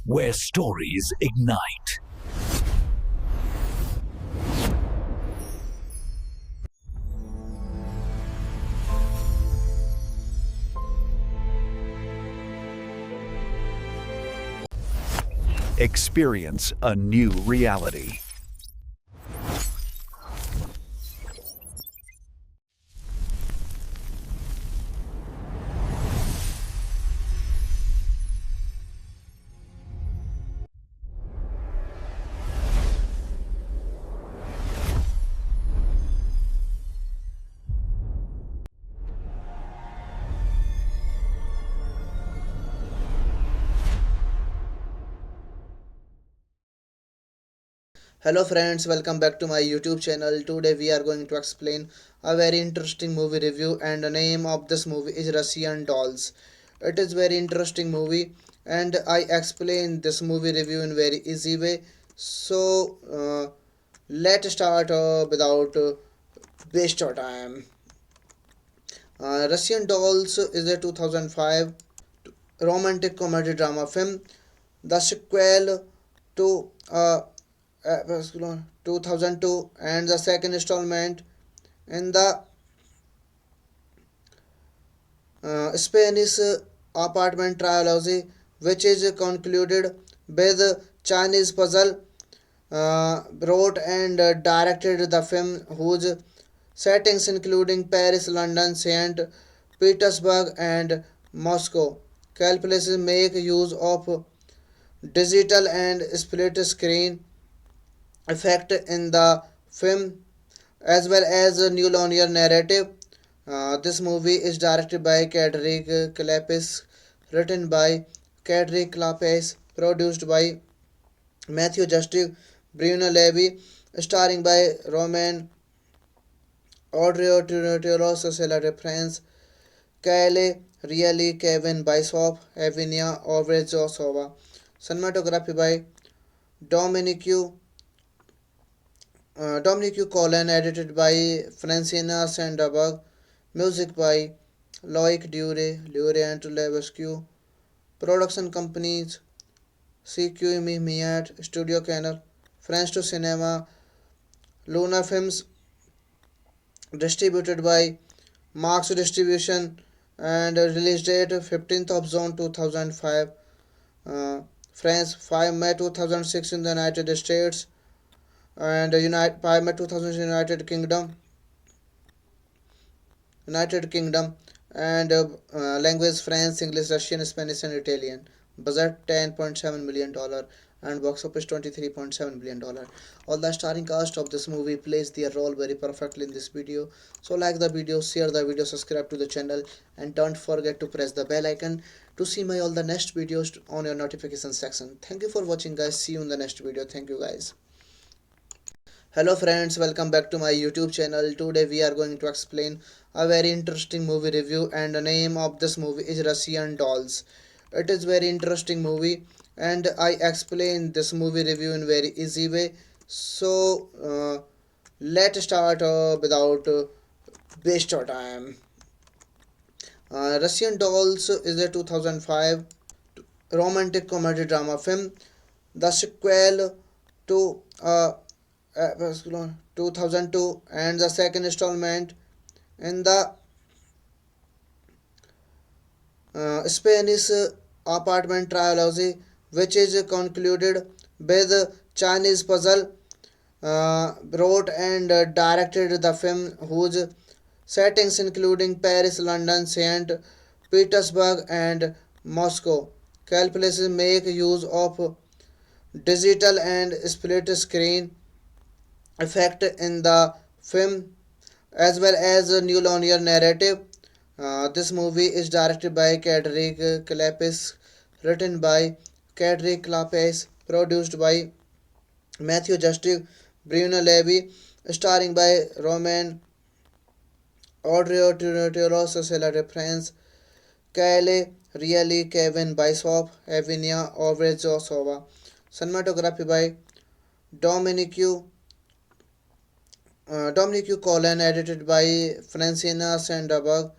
where stories ignite. Experience a new reality. Hello friends, welcome back to my YouTube channel. Today we are going to explain a very interesting movie review, and the name of this movie is Russian Dolls. It is very interesting movie, and I explain this movie review in very easy way. So let's start without waste your time. Russian Dolls is a 2005 romantic comedy drama film, the sequel to 2002, and the second installment in the Spanish apartment trilogy, which is concluded with Chinese puzzle. Wrote and directed the film, whose settings including Paris, London, St. Petersburg, and Moscow. Calculations make use of digital and split screen effect in the film, as well as a new linear narrative. This movie is directed by Cedric Clapis, written by Cedric Clapis, produced by Matthew Justice, Bruno Levy, starring by Roman Audrey Tauros, Cecilia Reference, Kyle Reilly, Kevin Bishop, Evinia Ovrezosova. Cinematography by Dominique Dominique Colin, edited by Francina Sanderberg, music by Loic Dure, Lure and Levesque, production companies CQ Miat, Studio Canal, France to Cinema, Luna Films, distributed by Marx Distribution, and release date 15th of June 2005, uh, France 5 May 2006 in the United States, and United 5 May 2000 United Kingdom, and language French, English, Russian, Spanish, and Italian. Budget $10.7 million and box office $23.7 million. All the starring cast of this movie plays their role very perfectly in this video. So like the video, share the video, subscribe to the channel, and don't forget to press the bell icon to see my all the next videos on your notification section. Thank you for watching, guys. See you in the next video. Thank you, guys. Hello friends, welcome back to my YouTube channel. Today we are going to explain a very interesting movie review, and the name of this movie is Russian Dolls. It is very interesting movie, and I explain this movie review in very easy way. So let's start without waste your time. Russian Dolls is a 2005 romantic comedy drama film, the sequel to 2002, and the second installment in the Spanish apartment trilogy, which is concluded with Chinese puzzle. Wrote and directed the film, whose settings including Paris, London, St. Petersburg, and Moscow. Calculations make use of digital and split screen effect in the film, as well as a new linear narrative. This movie is directed by Cedric Clapis, written by Cedric Clapis, produced by Matthew Justice, Bruno Levy, starring by Roman Audrey Tauros, Cecilia Reference, Kyle Reilly, Kevin Bishop, Evinia Ovrezosova. Cinematography by Dominique Dominique Colin, edited by Francina Sanderberg,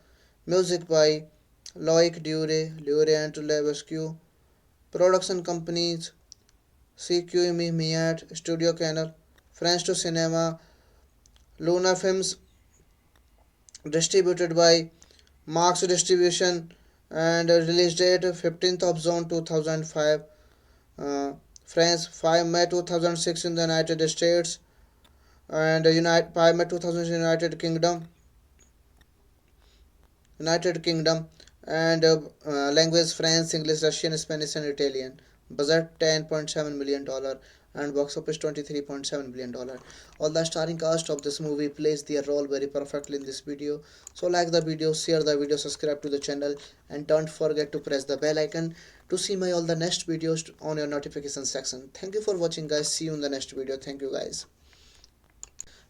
music by Loic Dure, Lure and Levesque, Production companies CQ Miat, Studio Canal, France to Cinema, Luna Films, distributed by Marx Distribution, and release date 15th of June 2005. Uh, France 5 May 2006 in the United States, and 5 May 2000 United Kingdom, and language France, English, Russian, Spanish, and Italian. Budget $10.7 million and box office $23.7 billion. All the starring cast of this movie plays their role very perfectly in this video. So like the video, share the video, subscribe to the channel, and don't forget to press the bell icon to see my all the next videos on your notification section. Thank you for watching, guys. See you in the next video. Thank you, guys.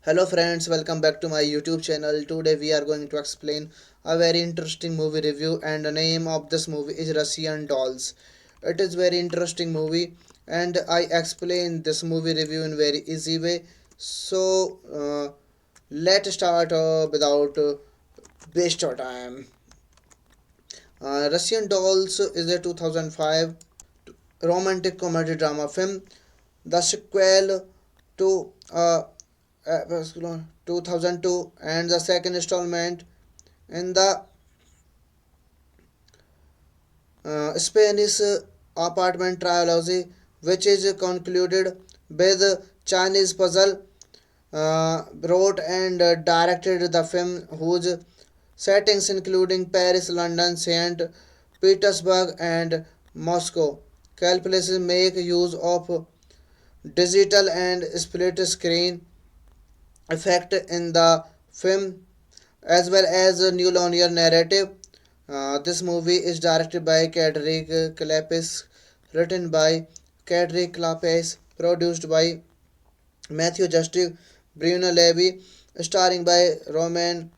Hello friends, welcome back to my YouTube channel. Today we are going to explain a very interesting movie review, and the name of this movie is Russian Dolls. It is very interesting movie, and I explain this movie review in very easy way. So let's start without waste of time. Russian Dolls is a 2005 romantic comedy drama film, the sequel to 2002, and the second installment in the Spanish apartment trilogy, which is concluded with Chinese puzzle. Wrote and directed the film, whose settings including Paris, London, St. Petersburg, and Moscow. Calculations make use of digital and split screen effect in the film, as well as a new linear narrative. This movie is directed by Cedric Clapis, written by Cedric Clapis, produced by Matthew Justice, Bruno Levy, starring by Roman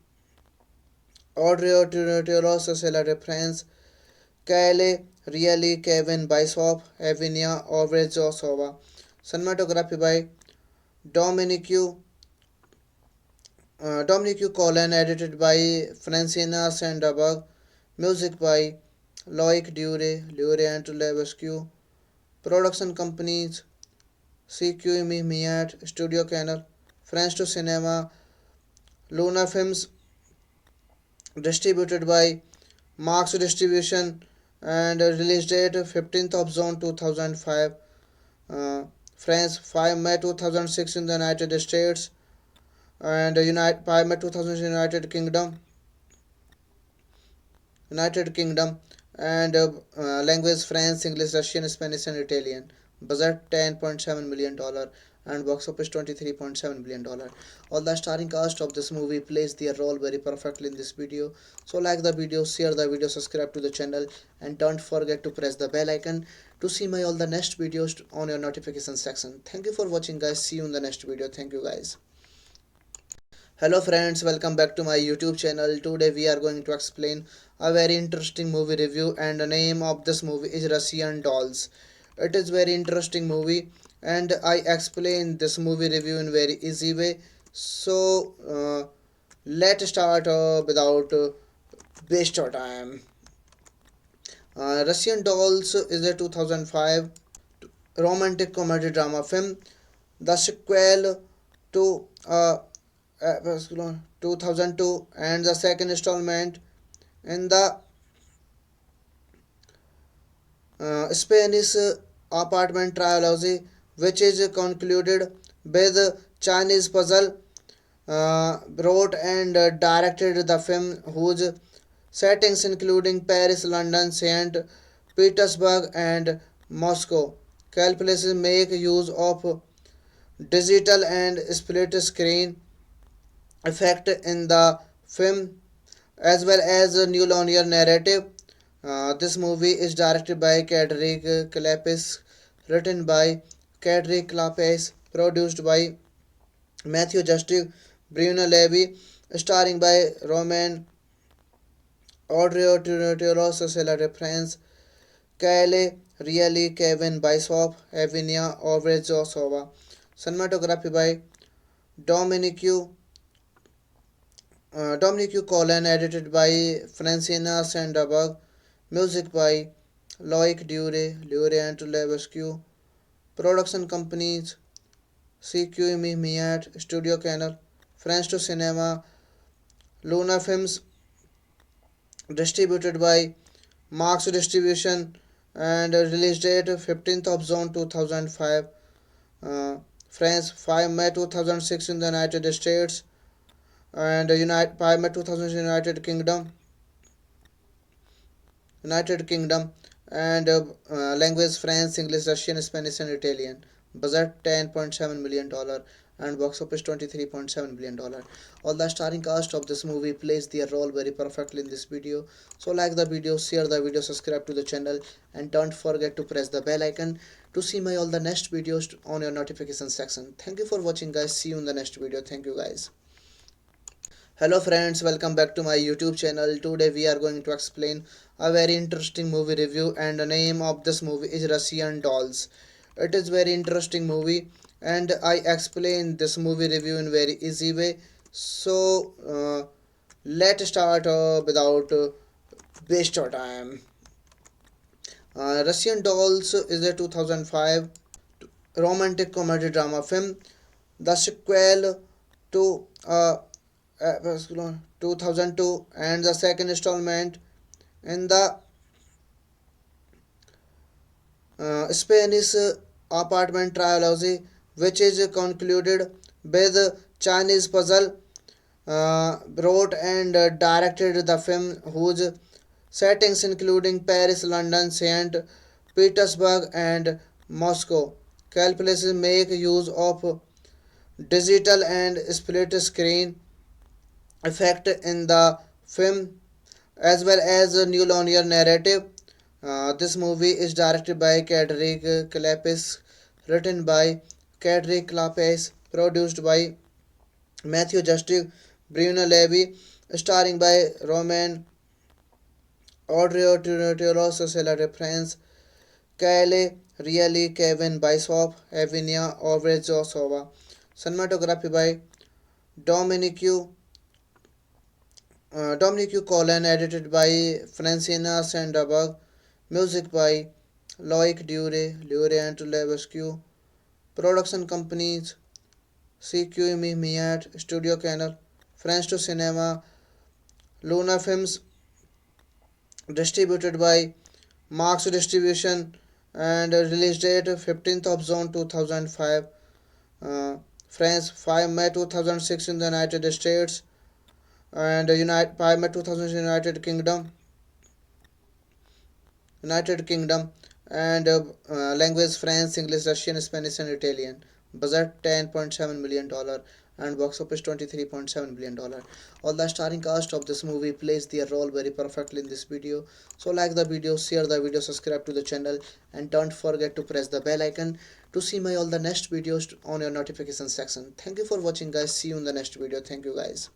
Audrey Cecilia Reference, Kyle Reilly, Kevin Bishop, Evinia Ovrejosova. Cinematography by Dominique Dominique Colin, edited by Francina Sanderberg, music by Loic Dure and Levesque. Production companies CQ Miat, Studio Canal, France to Cinema, Luna Films, distributed by Marx Distribution, and release date 15th of June 2005. France 5 May 2006 in the United States, and 5 May 2000 United Kingdom, and language France, English, Russian, Spanish, and Italian. Budget $10.7 million and box office $23.7 billion. All the starring cast of this movie plays their role very perfectly in this video. So like the video, share the video, subscribe to the channel, and don't forget to press the bell icon to see my all the next videos on your notification section. Thank you for watching, guys. See you in the next video. Thank you, guys. Hello friends, welcome back to my YouTube channel. Today we are going to explain a very interesting movie review, and the name of this movie is Russian Dolls. It is very interesting movie, and I explain this movie review in very easy way. So let's start without waste of time. Russian Dolls is a 2005 romantic comedy drama film, the sequel to 2002, and the second installment in the Spanish apartment trilogy, which is concluded with Chinese puzzle. Wrote and directed the film, whose settings including Paris, London, St. Petersburg, and Moscow. Calculations make use of digital and split screen effect in the film, as well as a new linear narrative. This movie is directed by Cedric Clapis, written by Cedric Clapis, produced by Matthew Justice, Bruno Levy, starring by Roman Audrey Cecilia Reference, Kyle Reilly, Kevin Bishop, Evinia Ovrejosova. Cinematography by Dominique Dominique Colin, edited by Francina Sanderberg, music by Loic Dure, Laurent Levesque. Production companies CQME Miat, Studio Canal, France to Cinema, Luna Films, distributed by Marx Distribution, and release date 15th of June 2005. Uh, France 5 May 2006 in the United States, and 5 May 2000 United Kingdom, United Kingdom, and language French, English, Russian, Spanish, and Italian. Budget $10.7 million and box office $23.7 billion. All the starring cast of this movie plays their role very perfectly in this video. So like the video, share the video, subscribe to the channel, and don't forget to press the bell icon to see my all the next videos on your notification section. Thank you for watching, guys. See you in the next video. Thank you, guys. Hello friends, welcome back to my YouTube channel. Today we are going to explain a very interesting movie review, and the name of this movie is Russian Dolls. It is very interesting movie, and I explain this movie review in very easy way. So let's start without waste your time. Russian Dolls is a 2005 romantic comedy drama film, the sequel to 2002, and the second installment in the Spanish apartment trilogy, which is concluded with Chinese puzzle. Wrote and directed the film, whose settings including Paris, London, St. Petersburg, and Moscow. Calculations make use of digital and split screen effect in the film, as well as a new linear narrative. This movie is directed by Cedric Clapis, written by Cedric Clapis, produced by Matthew Justice, Bruno Levy, starring by Roman Odrio, Cecilia Reference, Kyle Reilly, Kevin Bishop, Evinia Ovrezosova. Cinematography by Dominique Dominique Colin, edited by Francina Sandberg, music by Loic Dure, Laurent Levesque. Production companies CQME Miat, Studio Canal, France to Cinema, Luna Films, distributed by Marx Distribution, and release date 15th of June 2005. France 5 May 2006 in the United States, and 5 May 2000 United Kingdom, and language French, English, Russian, Spanish, and Italian. Budget $10.7 million and box office $23.7 billion. All the starring cast of this movie plays their role very perfectly in this video. So like the video, share the video, subscribe to the channel, and don't forget to press the bell icon to see my all the next videos on your notification section. Thank you for watching, guys. See you in the next video. Thank you, guys.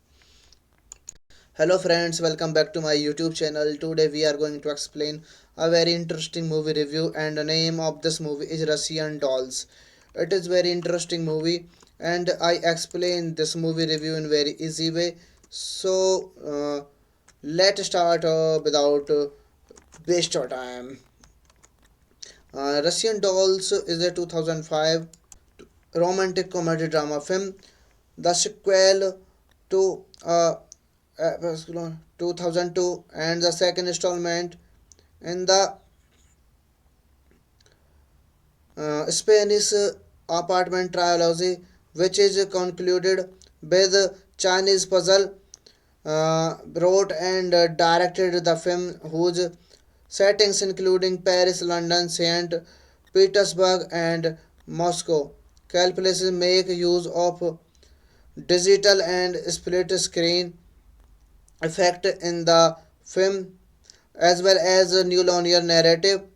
Hello friends, welcome back to my YouTube channel. Today we are going to explain a very interesting movie review, and the name of this movie is Russian Dolls. It is very interesting movie, and I explain this movie review in very easy way. So let's start without waste your time. Russian Dolls is a 2005 romantic comedy drama film, the sequel to 2002, and the second installment in the Spanish apartment trilogy, which is concluded with Chinese puzzle. Wrote and directed the film, whose settings including Paris, London, St. Petersburg, and Moscow. Calculations make use of digital and split screen effect in the film, as well as a new linear narrative.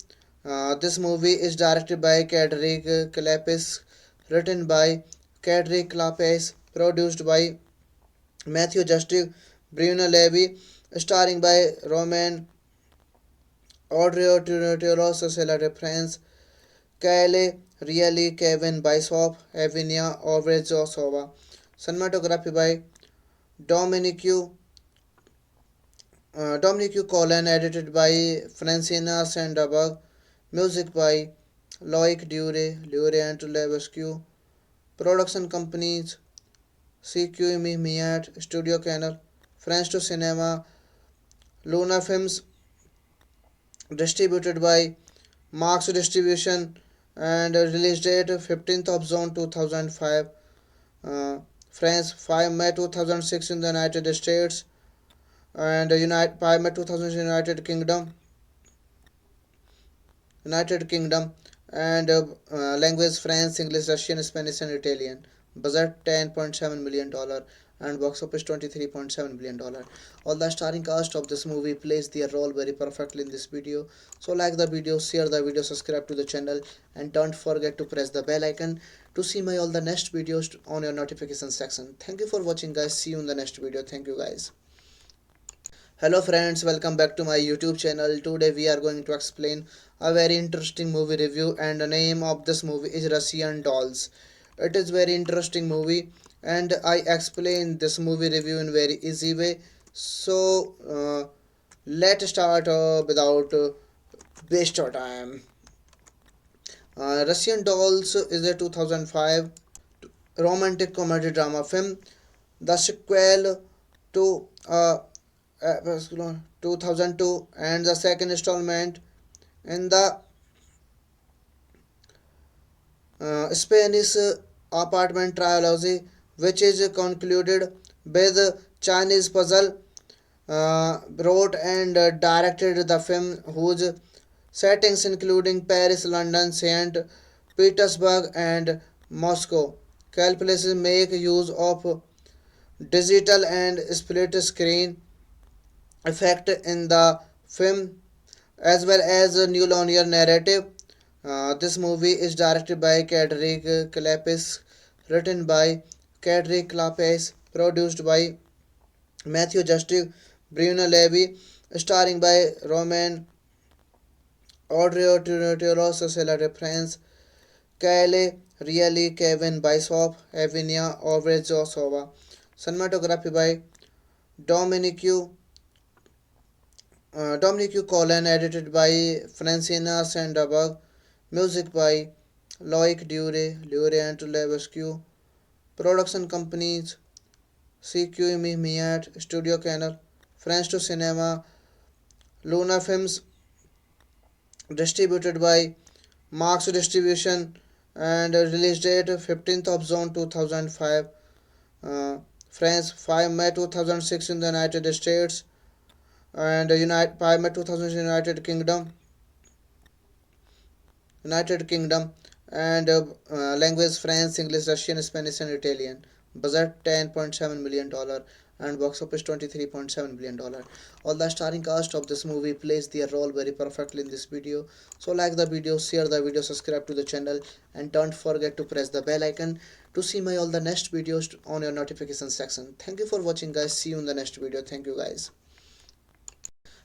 This movie is directed by Cedric Clapis, written by Cedric Clapis, produced by Matthew Justice, Bruno Levy, starring by Roman Odrio, Cecilia Reference, Kyle Reilly, Kevin Bishop, Evinia Ovrezosova. Cinematography by Dominique Dominic Colin, edited by Francina Sanderberg, music by Loic Dure, Lure and Levesque, production companies CQME Miat, Studio Canal, France to Cinema, Luna Films, distributed by Marx Distribution, and release date 15th of June 2005, France 5 May 2006 in the United States, and 5 May 2000 United Kingdom, and language French, English, Russian, Spanish, and Italian. Budget $10.7 million and box office $23.7 billion. All the starring cast of this movie plays their role very perfectly in this video. So like the video, share the video, subscribe to the channel, and don't forget to press the bell icon to see my all the next videos on your notification section. Thank you for watching, guys. See you in the next video. Thank you, guys. Hello friends, welcome back to my YouTube channel. Today we are going to explain a very interesting movie review, and the name of this movie is Russian Dolls. It is very interesting movie, and I explain this movie review in very easy way. So let's start without waste of time. Russian Dolls is a 2005 romantic comedy drama film, the sequel to 2002, and the second installment in the Spanish apartment trilogy, which is concluded with Chinese puzzle. Wrote and directed the film, whose settings including Paris, London, St. Petersburg, and Moscow. Calculations make use of digital and split screen effect in the film, as well as a new linear narrative. This movie is directed by Cedric Clapis, written by Cedric Clapis, produced by Matthew Justice, Bruno Levy, starring by Roman Audrey Tiro, Cecilia France, Kyle Reilly, Kevin Bishop, Evinia Ovrezosova. Cinematography by Dominic Colin, edited by Francina Sanderberg, music by Loic Dure, Lure and Levesque, production companies CQME Miat, Studio Canal, France to Cinema, Luna Films, distributed by Marx Distribution, and release date 15th of June 2005, France 5 May 2006 in the United States, and 5 May 2000 United Kingdom, and language French, English, Russian, Spanish, and Italian. Budget $10.7 million and box office $23.7 billion. All the starring cast of this movie plays their role very perfectly in this video. So like the video, share the video, subscribe to the channel, and don't forget to press the bell icon to see my all the next videos on your notification section. Thank you for watching, guys. See you in the next video. Thank you, guys.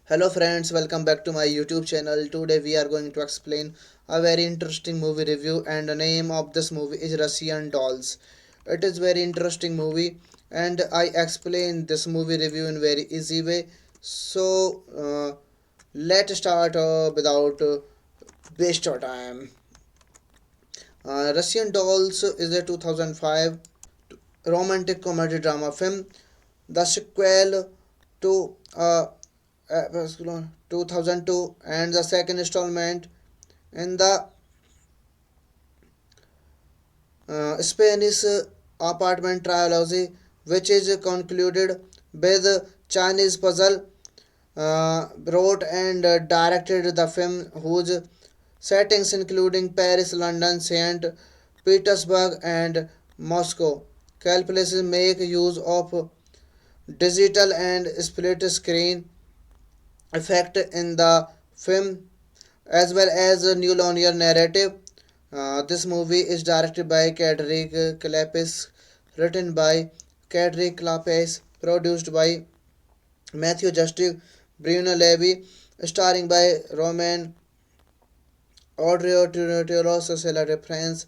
Hello friends, welcome back to my YouTube channel. Today we are going to explain a very interesting movie review, and the name of this movie is Russian Dolls. It is very interesting movie, and I explain this movie review in very easy way. So let's start without waste of time. Russian Dolls is a 2005 romantic comedy drama film, the sequel to 2002, and the second installment in the Spanish apartment trilogy, which is concluded with Chinese puzzle. Wrote and directed the film, whose settings including Paris, London, St. Petersburg, and Moscow. Calculations make use of digital and split screen effect in the film, as well as a new linear narrative. This movie is directed by Cedric Clapis, written by Cedric Clapis, produced by Matthew Justice, Bruno Levy, starring by Roman Audrey Tiro, Cecilia France,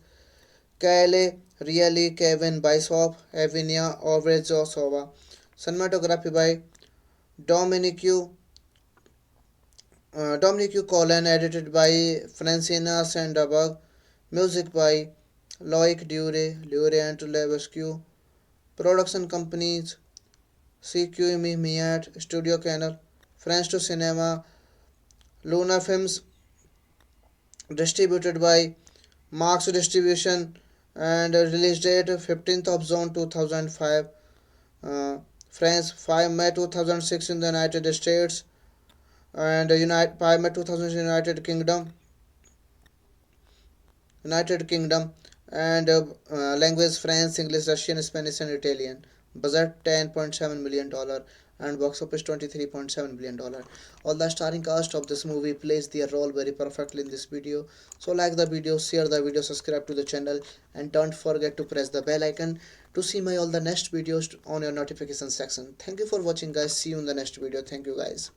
Kyle Reilly, Kevin Bishop, Evinia Ovrezosova. Cinematography by Dominique Dominique Colin, edited by Francina Sanderberg, music by Loic Dure and Levesque, production companies CQME Miat, Studio Canal, France to Cinema, Luna Films, distributed by Marx Distribution, and release date 15th of June 2005, France 5 May 2006 in the United States, and 5 May 2000 United Kingdom, and language French, English, Russian, Spanish, and Italian. Budget $10.7 million and box office $23.7 billion. All the starring cast of this movie plays their role very perfectly in this video. So like the video, share the video, subscribe to the channel, and don't forget to press the bell icon to see my all the next videos on your notification section. Thank you for watching, guys. See you in the next video. Thank you, guys.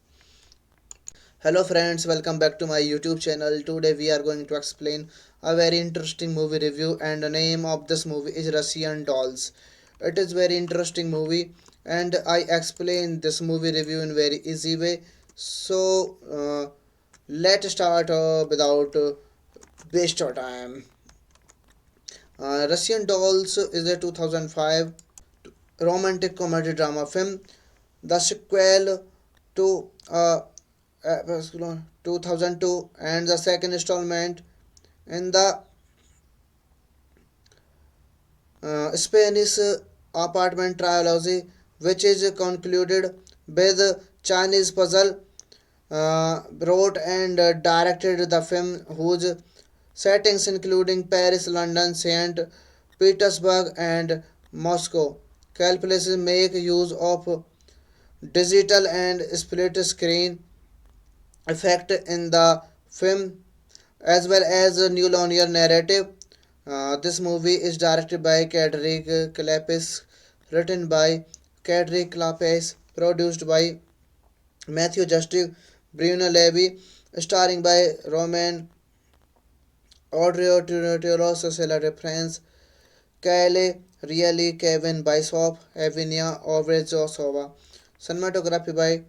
Hello friends, welcome back to my YouTube channel. Today we are going to explain a very interesting movie review, and the name of this movie is Russian Dolls. It is very interesting movie, and I explain this movie review in very easy way. So let's start without waste of time. Russian Dolls is a 2005 romantic comedy drama film, the sequel to 2002, and the second installment in the Spanish apartment trilogy, which is concluded with Chinese puzzle. Wrote and directed the film, whose settings including Paris, London, St. Petersburg, and Moscow. Calculations make use of digital and split screen effect in the film, as well as a new linear narrative. This movie is directed by Cedric Clapis, written by Cedric Clapis, produced by Matthew Justice, Bruno Levy, starring by Roman Audrey Cecile France, Kyle Reilly, Kevin Bishop, Evinia Ovrezosova. Cinematography by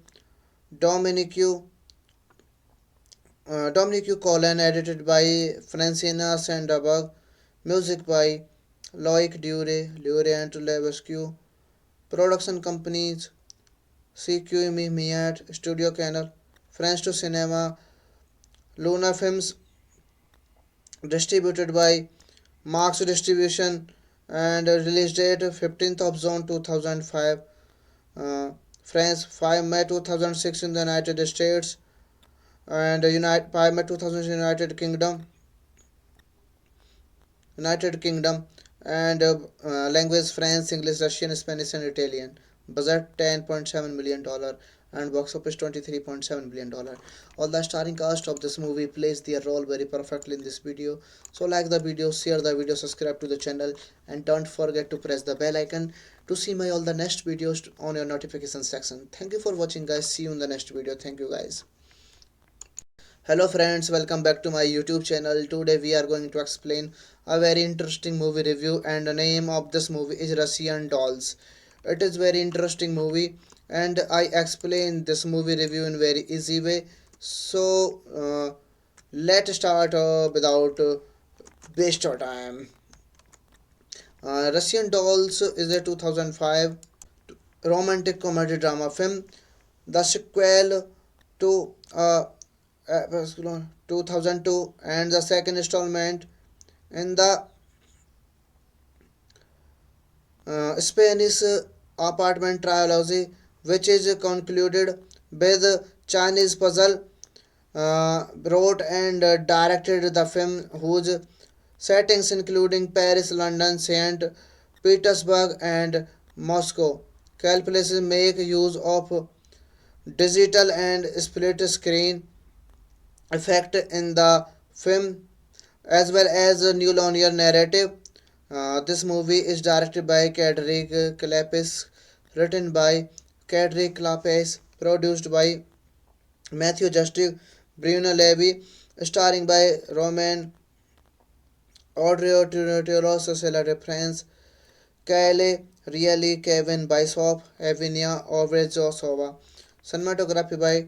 Dominique Dominique Colin, edited by Francina Sanderberg, music by Loic Dure and Levesque, production companies CQME Miat, Studio Canal, France to Cinema, Luna Films, distributed by Marx Distribution, and release date 15th of June 2005, France 5 May 2006 in the United States, and 5 May 2000 United Kingdom, and language French, English, Russian, Spanish, and Italian. Budget $10.7 million and box office $23.7 billion. All the starring cast of this movie plays their role very perfectly in this video. So like the video, share the video, subscribe to the channel, and don't forget to press the bell icon to see my all the next videos on your notification section. Thank you for watching, guys. See you in the next video. Thank you, guys. Hello friends, welcome back to my YouTube channel. Today we are going to explain a very interesting movie review, and the name of this movie is Russian Dolls. It is very interesting movie, and I explain this movie review in very easy way. So let's start without waste of time. Russian Dolls is a 2005 romantic comedy drama film, the sequel to 2002, and the second installment in the Spanish apartment trilogy, which is concluded with Chinese puzzle. Wrote and directed the film, whose settings including Paris, London, St. Petersburg, and Moscow. Calculations make use of digital and split screen effect in the film, as well as a new linear narrative. This movie is directed by Cedric Clapis, written by Cedric Clapis, produced by Matthew Justice, Bruno Levy, starring by Roman Audrey Cecile France, Kyle Reilly, Kevin Bishop, Evinia Ovrezosova. cinematography by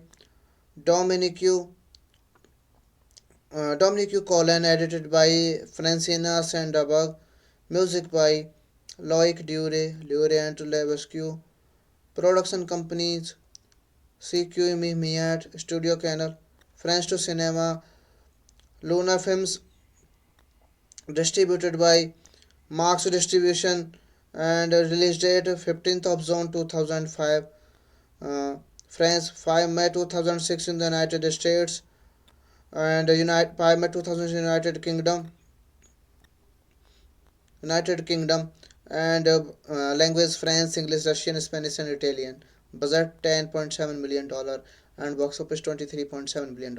Dominique Dominique Collin, edited by Francina Sanderberg, music by Loic Dure, Laurent Levesque, production companies CQME Miat, Studio Canal, France to Cinema, Luna Films, distributed by Marx Distribution, and release date 15th of June 2005, uh, France 5 May 2006 in the United States, and 5 May 2000 United Kingdom, and language France, English, Russian, Spanish, and Italian. Budget $10.7 million and box office $23.7 billion.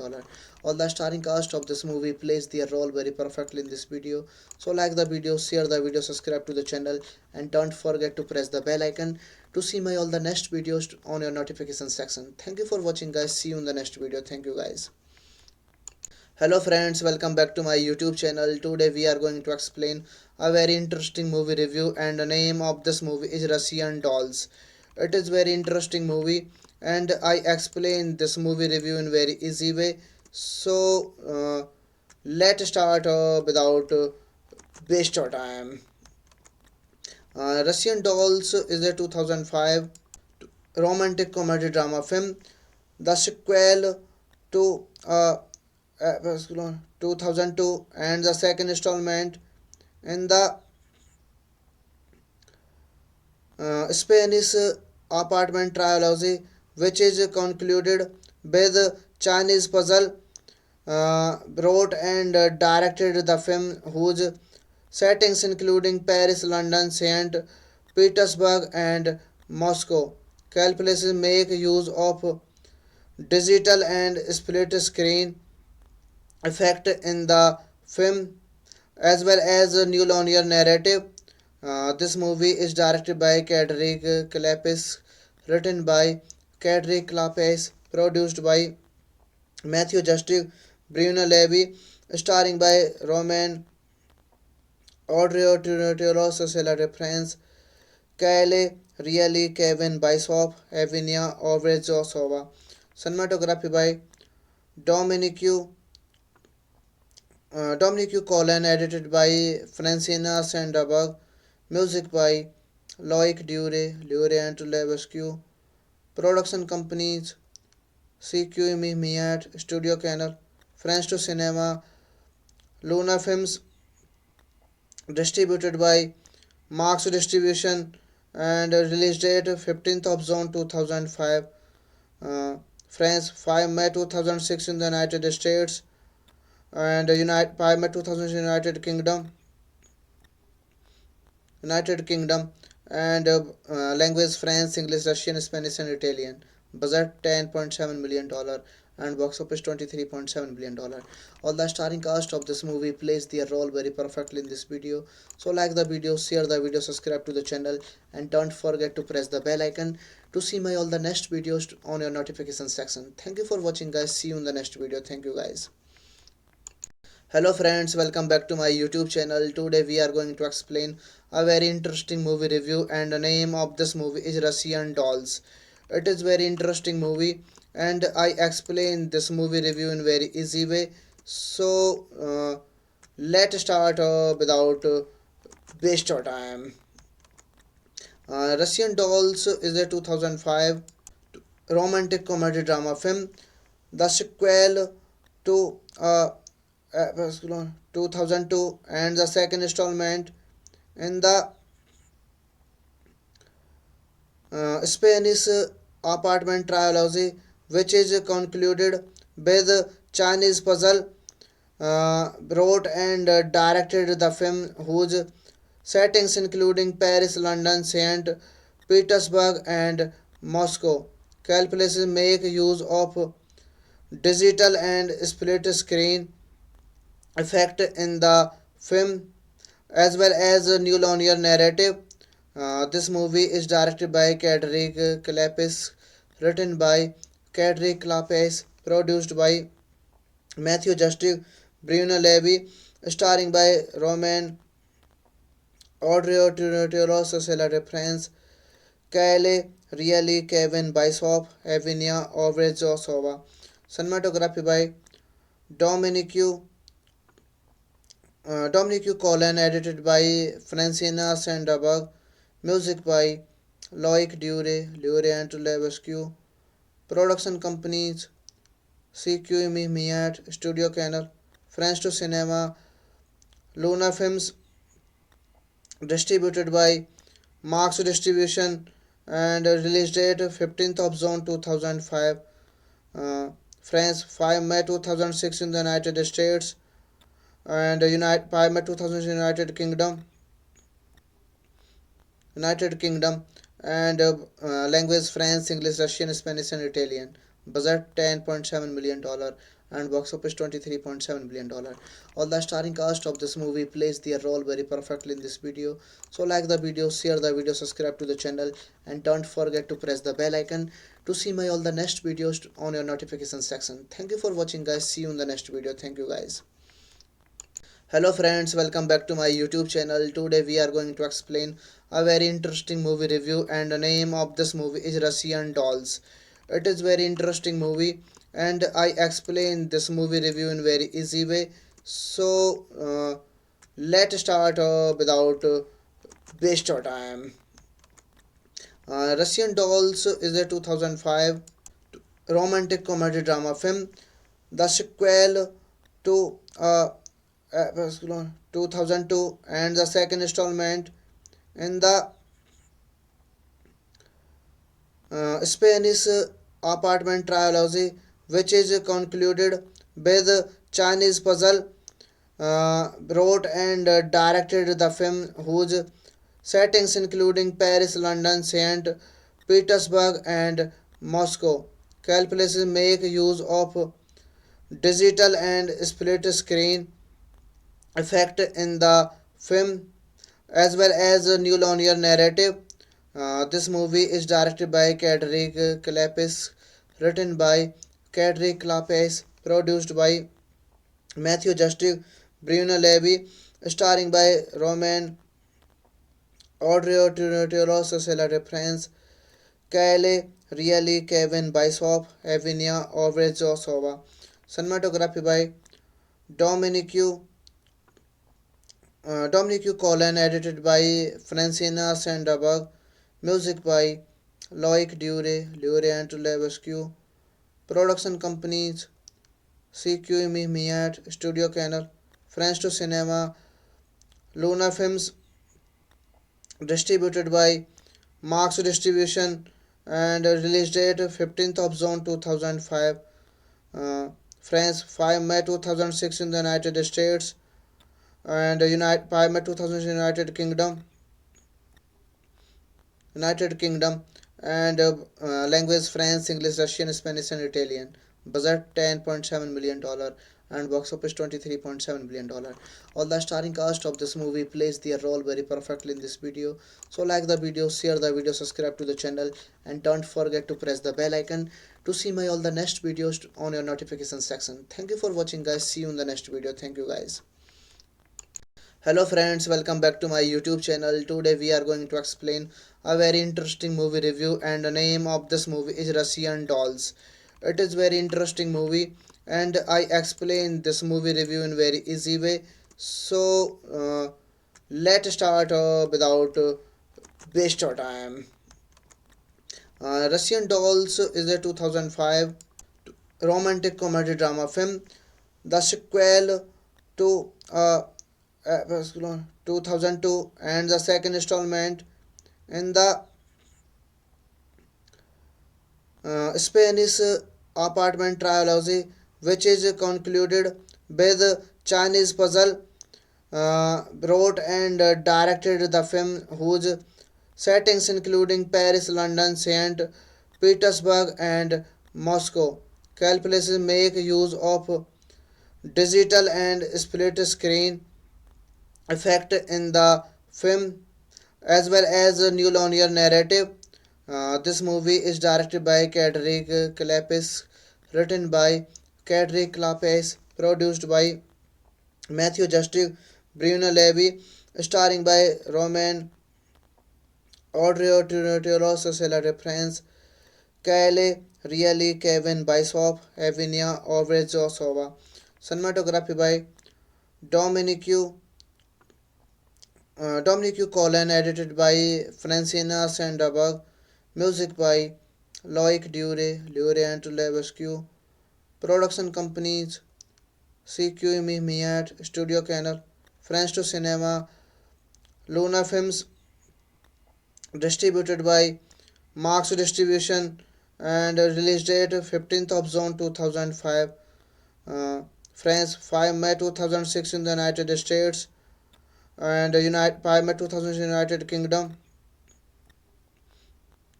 All the starring cast of this movie plays their role very perfectly in this video. So like the video, share the video, subscribe to the channel, and don't forget to press the bell icon to see my all the next videos on your notification section. Thank you for watching, guys. See you in the next video. Thank you, guys. Hello friends, welcome back to my YouTube channel. Today we are going to explain a very interesting movie review, and the name of this movie is Russian Dolls. It is very interesting movie, and I explain this movie review in very easy way. So let's start without waste your time. Russian Dolls is a 2005 romantic comedy drama film, the sequel to 2002, and the second installment in the Spanish apartment trilogy, which is concluded with Chinese puzzle. Wrote and directed the film, whose settings including Paris, London, St. Petersburg, and Moscow. Calculations make use of digital and split screen effect in the film, as well as a new linear narrative. This movie is directed by Cedric Clapis, written by Cedric Clapis, produced by Matthew Justice, Bruno Levy, starring by Roman Audrey Cecilia Reference, Kyle Reilly, Kevin Bishop, Evinia Ovrezosova. Cinematography by Dominique Dominique Collin, edited by Francina Sanderberg, music by Loic Dure, Laurent Levesque, production companies CQME Miat, Studio Canal, France to Cinema, Luna Films, distributed by Marx Distribution, and release date 15th of June 2005, France 5 May 2006 in the United States, and 5 May 2000 United Kingdom, and language France, English, Russian, Spanish, and Italian. Budget $10.7 million and box office $23.7 billion. All the starring cast of this movie plays their role very perfectly in this video. So like the video, share the video, subscribe to the channel, and don't forget to press the bell icon to see my all the next videos on your notification section. Thank you for watching, guys. See you in the next video. Thank you, guys. Hello friends, welcome back to my YouTube channel. Today we are going to explain a very interesting movie review, and the name of this movie is Russian Dolls. It is very interesting movie, and I explain this movie review in very easy way. So let's start without waste your time. Russian Dolls is a 2005 romantic comedy drama film, the sequel to 2002, and the second installment in the Spanish apartment trilogy, which is concluded with Chinese puzzle. Wrote and directed the film, whose settings including Paris, London, St. Petersburg, and Moscow. Calculations make use of digital and split screen effect in the film, as well as a new linear narrative. This movie is directed by Cedric Clapis, written by Cedric Clapis, produced by Matthew Justice, Bruno Levy, starring by Roman Audrey Cecilia Reference, Kyle Really Kevin Bishop, Evinia Ovrezosova. Cinematography by Dominic Dominic Colin, edited by Francina Sanderberg, music by Loic Dure and Levesque, production companies CQME Miat, Studio Canal, France to Cinema, Luna Films, distributed by Marx Distribution, and release date 15th of June 2005, uh, France 5 May 2006 in the United States, and 5 May 2000 United Kingdom, United Kingdom, and language French, English, Russian, Spanish, and Italian. Budget $10.7 million and box office $23.7 billion. All the starring cast of this movie plays their role very perfectly in this video. So like the video, share the video, subscribe to the channel, and don't forget to press the bell icon to see my all the next videos on your notification section. Thank you for watching, guys. See you in the next video. Thank you, guys. Hello friends, welcome back to my YouTube channel. Today we are going to explain a very interesting movie review, and the name of this movie is Russian Dolls. It is very interesting movie, and I explain this movie review in very easy way. So let's start without waste of time. Russian Dolls is a 2005 romantic comedy drama film, the sequel to 2002, and the second installment in the Spanish apartment trilogy, which is concluded with Chinese puzzle. Wrote and directed the film, whose settings including Paris, London, St. Petersburg, and Moscow. Calculations make use of digital and split screen effect in the film, as well as a new linear narrative. This movie is directed by Cedric Clapis, written by Cedric Clapis, produced by Matthew Justice, Bruno Levy, starring by Roman Odrio, Cecilia Reference, Kyle Really, Kevin Bishop, Evinia Ovrezosova. Cinematography by Dominic Dominic Colin, edited by Francina Sanderberg, music by Loic Dure and Levesque, production companies CQME Miat, Studio Canal, France to Cinema, Luna Films, distributed by Marx Distribution, and release date 15th of June 2005, France 5 May 2006 in the United States, and 5 May 2000 United Kingdom, and language French, English, Russian, Spanish, and Italian. Budget $10.7 million and box office $23.7 billion. All the starring cast of this movie plays their role very perfectly in this video. So like the video, share the video, subscribe to the channel, and don't forget to press the bell icon to see my all the next videos on your notification section. Thank you for watching, guys. See you in the next video. Thank you, guys. Hello friends, welcome back to my YouTube channel. Today we are going to explain a very interesting movie review, and the name of this movie is Russian Dolls. It is very interesting movie, and I explain this movie review in very easy way. So let's start without waste of time. Russian Dolls is a 2005 romantic comedy drama film, the sequel to 2002, and the second installment in the Spanish apartment trilogy, which is concluded with Chinese puzzle. Wrote and directed the film, whose settings including Paris, London, St. Petersburg, and Moscow. Calculations make use of digital and split screen effect in the film, as well as a new linear narrative. This movie is directed by Cedric Clapis, written by Cedric Clapis, produced by Matthew Justice, Bruno Levy, starring by Roman Audrey Tauros, Cecilia de France, Kyle Reilly, Kevin Bishop, Evinia Ovrezosova. Cinematography by Dominique Dominique Collin, edited by Francina Sandberg, music by Loic Dure, Lure and Levesque, production companies CQME Miat, Studio Canal, France to Cinema, Luna Films, distributed by Marx Distribution, and release date 15th of June 2005, France 5 May 2006 in the United States, and 5 May 2000 United Kingdom,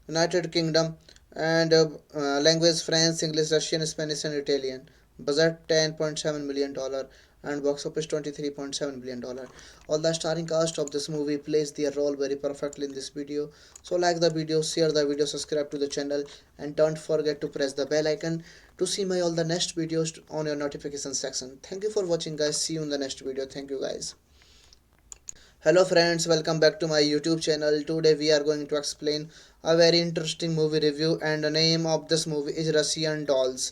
United Kingdom, and language French, English, Russian, Spanish, and Italian. Budget $10.7 million and box office $23.7 billion. All the starring cast of this movie plays their role very perfectly in this video. So like the video, share the video, subscribe to the channel, and don't forget to press the bell icon to see my all the next videos on your notification section. Thank you for watching, guys. See you in the next video. Thank you, guys. Hello friends, welcome back to my YouTube channel. Today we are going to explain a very interesting movie review, and the name of this movie is Russian Dolls.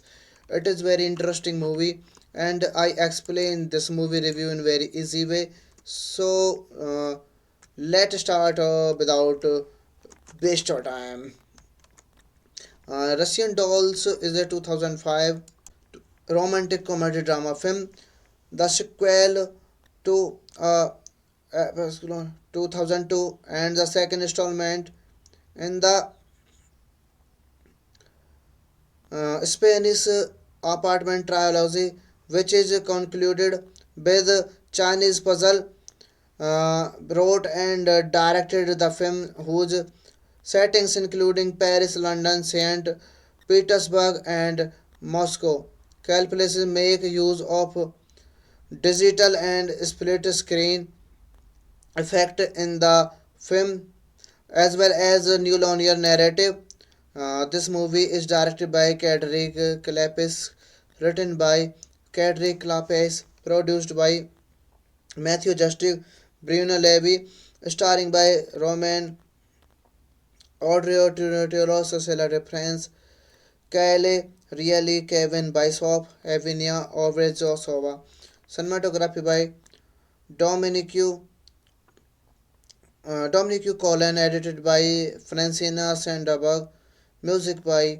It is very interesting movie, and I explain this movie review in very easy way. So let's start without waste of time. Russian Dolls is a 2005 romantic comedy drama film, the sequel to 2002, and the second installment in the Spanish apartment trilogy, which is concluded with Chinese puzzle. Wrote and directed the film, whose settings including Paris, London, St. Petersburg, and Moscow. Calculations make use of digital and split screen effect in the film, as well as a new linear narrative. This movie is directed by Cedric Clapis, written by Cedric Clapis, produced by Matthew Justice, Bruno Levy, starring by Roman Audrey Tauros, Cecilia de France, Kyle Reilly, Kevin Bishop, Evinia Ovrezosova. Cinematography by Dominique Dominique Collin, edited by Francina Sandberg, music by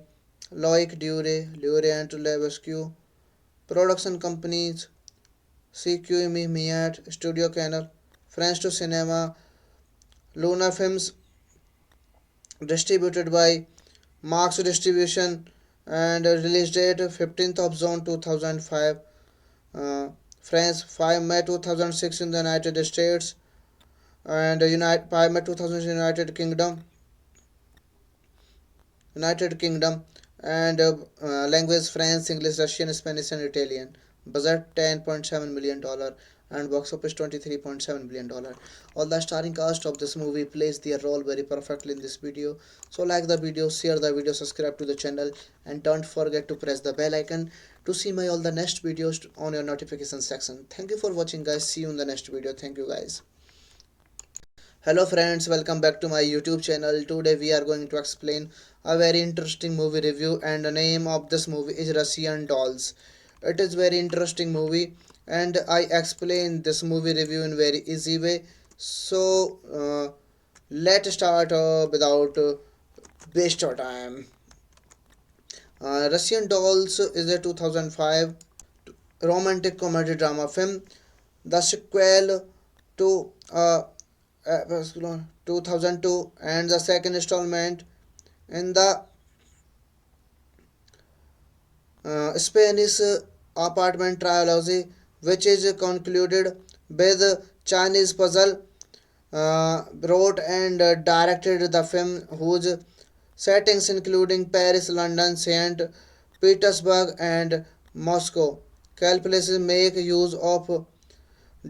Loic Dure, Lure and Levesque, production companies CQME Miat, Studio Canal, France to Cinema, Luna Films, distributed by Marx Distribution, and release date 15th of June 2005, France 5 May 2006 in the United States, and 5 May 2000 United Kingdom, and language French, English, Russian, Spanish, and Italian. Budget $10.7 million and box office $23.7 billion. All the starring cast of this movie plays their role very perfectly in this video. So like the video, share the video, subscribe to the channel, and don't forget to press the bell icon to see my all the next videos on your notification section. Thank you for watching, guys. See you in the next video. Thank you, guys. Hello friends, welcome back to my YouTube channel. Today we are going to explain a very interesting movie review, and the name of this movie is Russian Dolls. It is very interesting movie, and I explain this movie review in very easy way. So let's start without waste of time. Russian Dolls is a 2005 romantic comedy drama film, the sequel to 2002, and the second installment in the Spanish apartment trilogy, which is concluded with Chinese puzzle. Wrote and directed the film, whose settings including Paris, London, St. Petersburg, and Moscow. Calculations make use of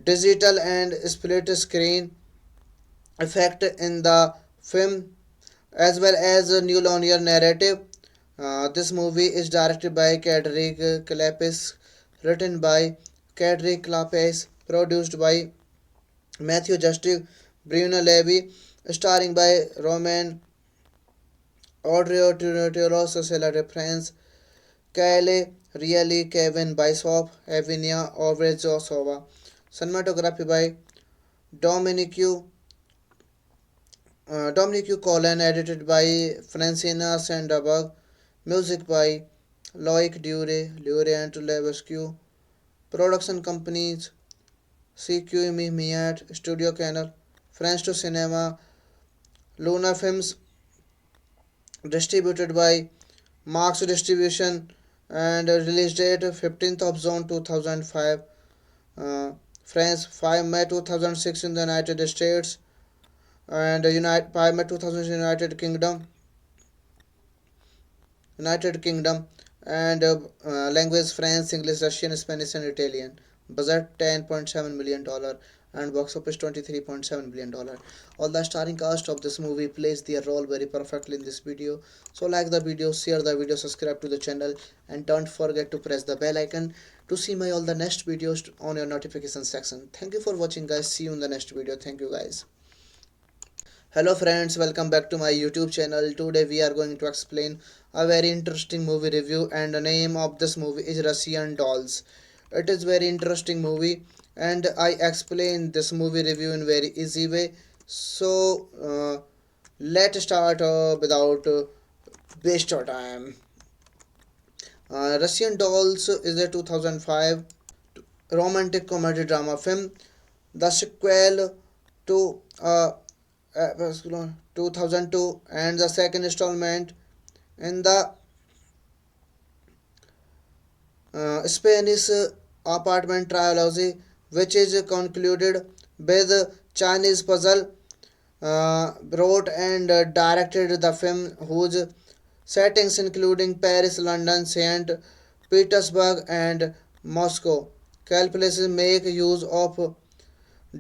digital and split screen effect in the film, as well as a new linear narrative. This movie is directed by Cedric Clapis, written by Cedric Clapis, produced by Matthew Justice, Bruno Levy, starring by Roman Odrio, Cecilia de France, Kyle Reilly, Kevin Bishop, Evinia Ovrezosova. Cinematography by Dominique Dominique Colin, edited by Francina Sanderberg, music by Loic Dure, Lure and Levesque, production companies CQME Miat, Studio Canal, France to Cinema, Luna Films, distributed by Marx Distribution, and release date 15th of June 2005, France 5 May 2006 in the United States, and 5 May 2000 United Kingdom, United Kingdom, and language French, English, Russian, Spanish, and Italian. Budget $10.7 million and box office $23.7 billion. All the starring cast of this movie plays their role very perfectly in this video. So like the video, share the video, subscribe to the channel, and don't forget to press the bell icon to see my all the next videos on your notification section. Thank you for watching, guys. See you in the next video. Thank you, guys. Hello friends, welcome back to my YouTube channel. Today we are going to explain a very interesting movie review, and the name of this movie is Russian Dolls. It is very interesting movie, and I explain this movie review in very easy way. So let's start without waste your time. Russian Dolls is a 2005 romantic comedy drama film, the sequel to 2002, and the second installment in the Spanish apartment trilogy, which is concluded with Chinese puzzle. Wrote and directed the film, whose settings including Paris, London, St. Petersburg, and Moscow. Calculations make use of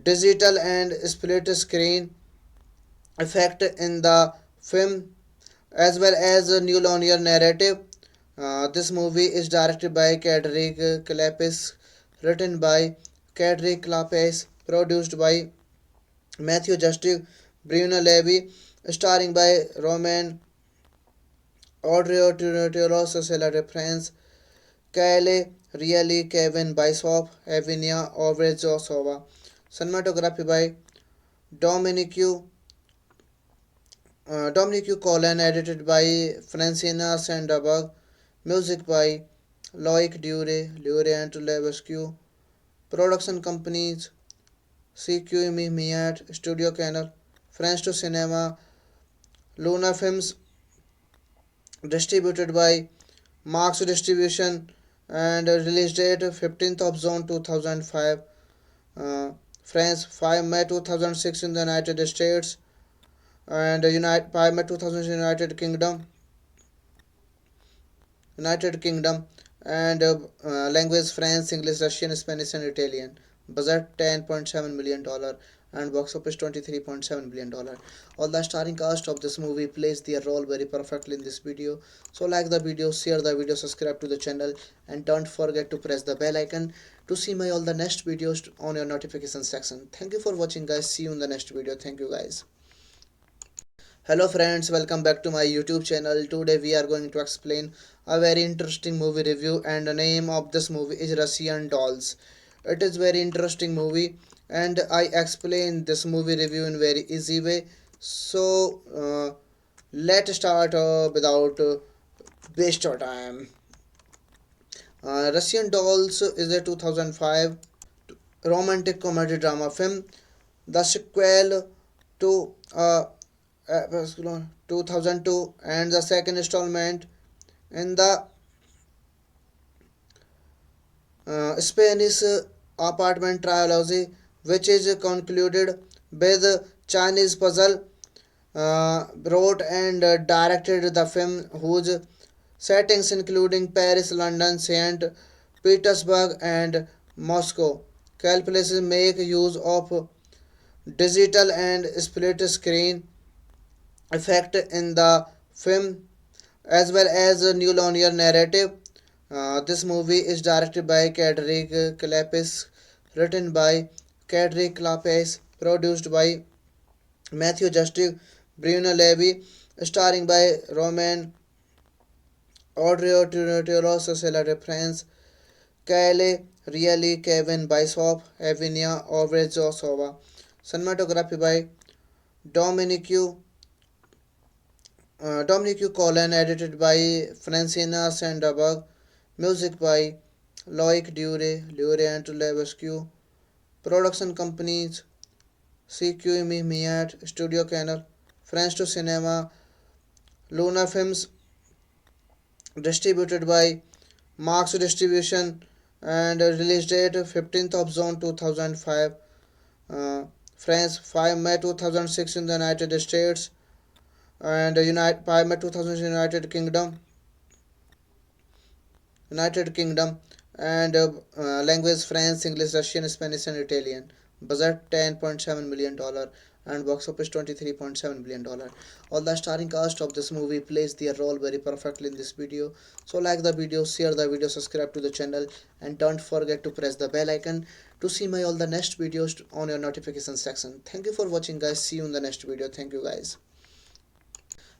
digital and split screen effect in the film, as well as a new linear narrative. This movie is directed by Cedric Clapis, written by Cedric Clapis, produced by Matthew Justice, Bruno Levy, starring by Roman Odrio, Cecilia de France, Kyle Reilly, Kevin Bishop, Evinia Ovrezosova. Cinematography by Dominique Colin, edited by Francina Sanderberg, music by Loic Dure, Lure and Levesque, production companies CQME Miat, Studio Canal, France to Cinema, Luna Films, distributed by Marx Distribution, and release date 15th of June 2005, France 5 May 2006 in the United States, and 5 May 2000 United Kingdom, and language French, English, Russian, Spanish, and Italian. Budget $10.7 million and box office $23.7 billion. All the starring cast of this movie plays their role very perfectly in this video. So like the video, share the video, subscribe to the channel, and don't forget to press the bell icon to see my all the next videos on your notification section. Thank you for watching, guys. See you in the next video. Thank you, guys. Hello friends, welcome back to my YouTube channel. Today we are going to explain a very interesting movie review, and the name of this movie is Russian Dolls. It is very interesting movie, and I explain this movie review in very easy way. So let's start without waste your time. Russian Dolls is a 2005 romantic comedy drama film, the sequel to 2002, and the second installment in the Spanish apartment trilogy, which is concluded with Chinese puzzle. Wrote and directed the film, whose settings including Paris, London, St. Petersburg, and Moscow. Calculations make use of digital and split screen effect in the film, as well as a new linear narrative. This movie is directed by Cedric Clapis, written by Cedric Clapis, produced by Matthew Justice, Bruno Levy, starring by Roman Audrey Tauros, Cesare France, Kyle Reilly, Kevin Bishop, Evinia Ovrezosova. Cinematography by Dominique Dominique Colin, edited by Francina Sanderberg, music by Loic Dure, Laurent Levesque, production companies CQME Miat, Studio Canal, France to Cinema, Luna Films, distributed by Marx Distribution, and release date 15th of June 2005, France 5 May 2006 in the United States, and 5 May 2000 United Kingdom, and language France, English, Russian, Spanish, and Italian. Budget $10.7 million and box office $23.7 billion. All the starring cast of this movie plays their role very perfectly in this video. So like the video, share the video, subscribe to the channel, and don't forget to press the bell icon to see my all the next videos on your notification section. Thank you for watching, guys. See you in the next video. Thank you, guys.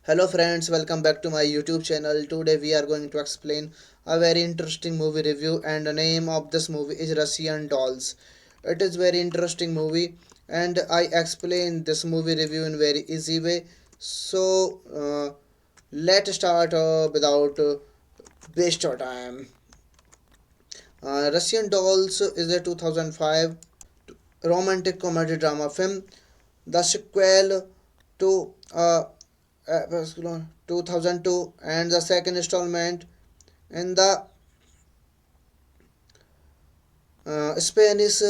Hello friends, welcome back to my YouTube channel. Today we are going to explain a very interesting movie review, and the name of this movie is Russian Dolls. It is very interesting movie, and I explain this movie review in very easy way. So let's start without waste your time. Russian Dolls is a 2005 romantic comedy drama film, the sequel to 2002, and the second installment in the Spanish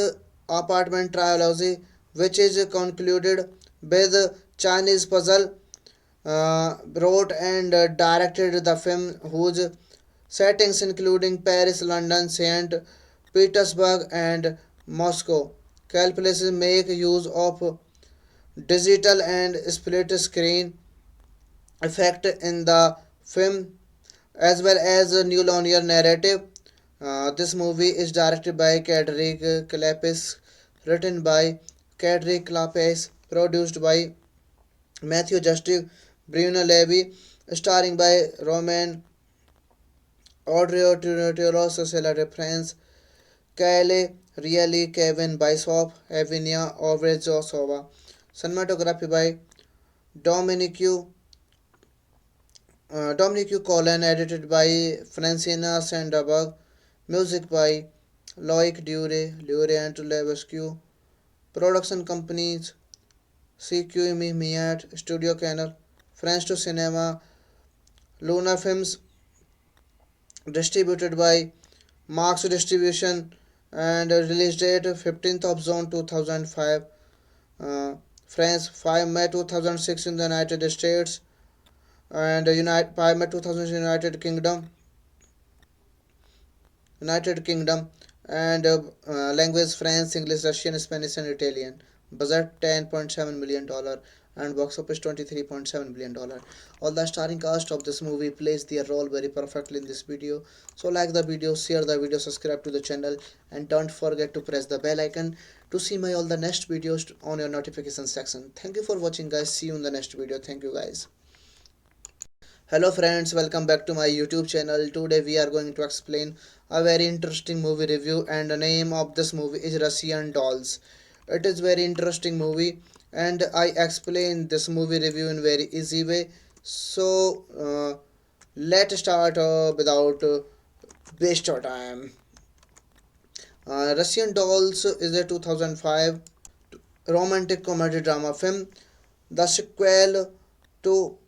apartment trilogy, which is concluded with Chinese puzzle. Wrote and directed the film, whose settings including Paris, London, St. Petersburg, and Moscow. Calculations make use of digital and split screen effect in the film, as well as a new linear narrative. This movie is directed by Cedric Clapis, written by Cedric Clapis, produced by Matthew Justice, Bruno Levy, starring by Roman Audrey Tauros, Cesare France, Kyle Reilly, Kevin Bishop, Evinia Ovrezosova. Cinematography by Dominique Colin, edited by Francina Sanderberg, music by Loic Dure, Laurent Levesque, production companies CQME Miat, Studio Canal, France to Cinema, Luna Films, distributed by Marx Distribution, and release date 15th of June 2005, France 5 May 2006 in the United States, and 5 May 2000 United Kingdom, and language France, English, Russian, Spanish, and Italian. Budget $10.7 million and box office $23.7 billion. All the starring cast of this movie plays their role very perfectly in this video. So like the video, share the video, subscribe to the channel, and don't forget to press the bell icon to see my all the next videos on your notification section. Thank you for watching, guys. See you in the next video. Thank you, guys. Hello friends, welcome back to my YouTube channel. Today we are going to explain a very interesting movie review, and the name of this movie is Russian Dolls. It is very interesting movie, and I explain this movie review in very easy way. So let's start without waste your time. Russian Dolls is a 2005 romantic comedy drama film, the sequel to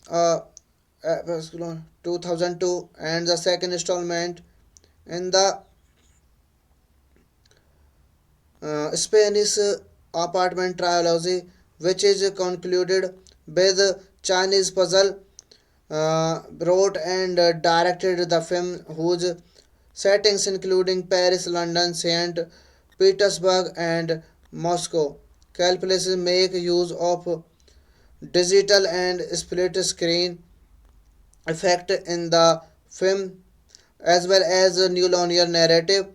2002, and the second installment in the Spanish apartment trilogy, which is concluded with Chinese puzzle. Wrote and directed the film, whose settings including Paris, London, St. Petersburg, and Moscow. Calculations make use of digital and split screen effect in the film, as well as a new linear narrative.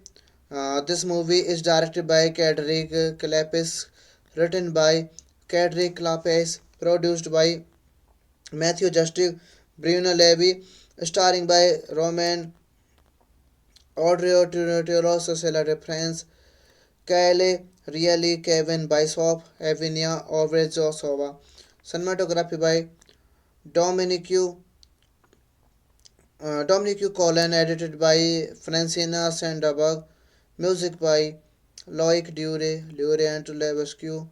This movie is directed by Cedric Clapis, written by Cedric Clapis, produced by Matthew Justice, Bruno Levy, starring by Roman Odrio, Cecilia Reference, Kyle Reilly, Kevin Bishop, Evinia Ovrezosova. Cinematography by Dominique Dominique Colin, edited by Francina Sanderberg, music by Loic Dure and Levesque,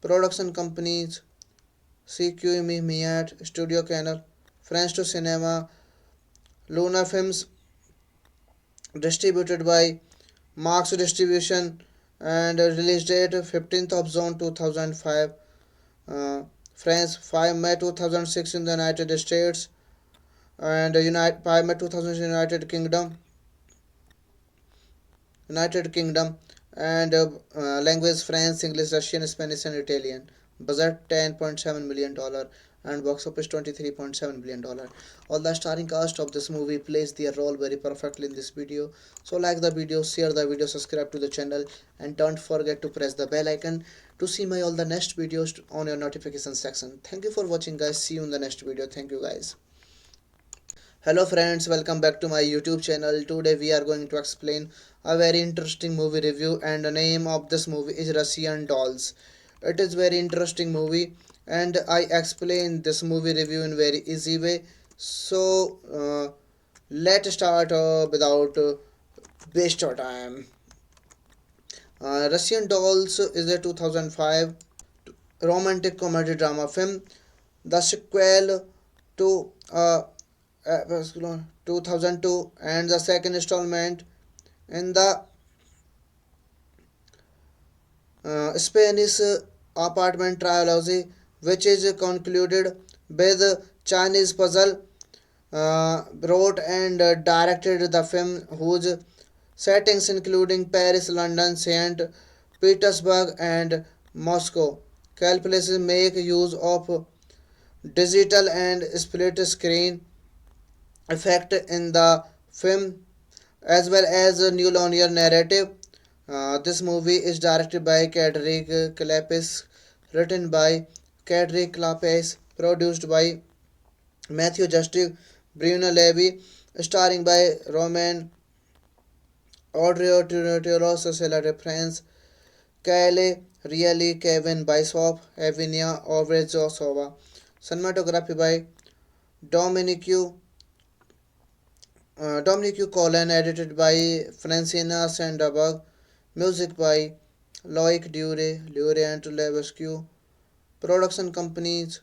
production companies CQME Miat, Studio Canal, France to Cinema, Luna Films, distributed by Marx Distribution, and release date 15th of June 2005, uh, France 5 May 2006 in the United States, and 5 May 2000 United Kingdom, and language France, English, Russian, Spanish, and Italian. Budget $10.7 million and box office $23.7 billion. All the starring cast of this movie plays their role very perfectly in this video. So like the video, share the video, subscribe to the channel, and don't forget to press the bell icon to see my all the next videos on your notification section. Thank you for watching, guys. See you in the next video. Thank you, guys. Hello friends, welcome back to my YouTube channel. Today we are going to explain a very interesting movie review, and the name of this movie is Russian Dolls. It is very interesting movie, and I explain this movie review in very easy way. So let's start without waste of time. Russian Dolls is a 2005 romantic comedy drama film, the sequel to 2002, and the second installment in the Spanish apartment trilogy, which is concluded with Chinese puzzle. Wrote and directed the film, whose settings including Paris, London, St. Petersburg, and Moscow. Calculations make use of digital and split screen effect in the film, as well as a new linear narrative. This movie is directed by Cedric Clapis, written by Cedric Clapis, produced by Matthew Justice, Bruno Levy, starring by Roman Odrio, Cecilia Reference, Kyle Reilly, Kevin Bishop, Evinia Ovrezosova. Cinematography by Dominique Dominique Colin, edited by Francina Sanderberg, music by Loic Dure and Levesque, production companies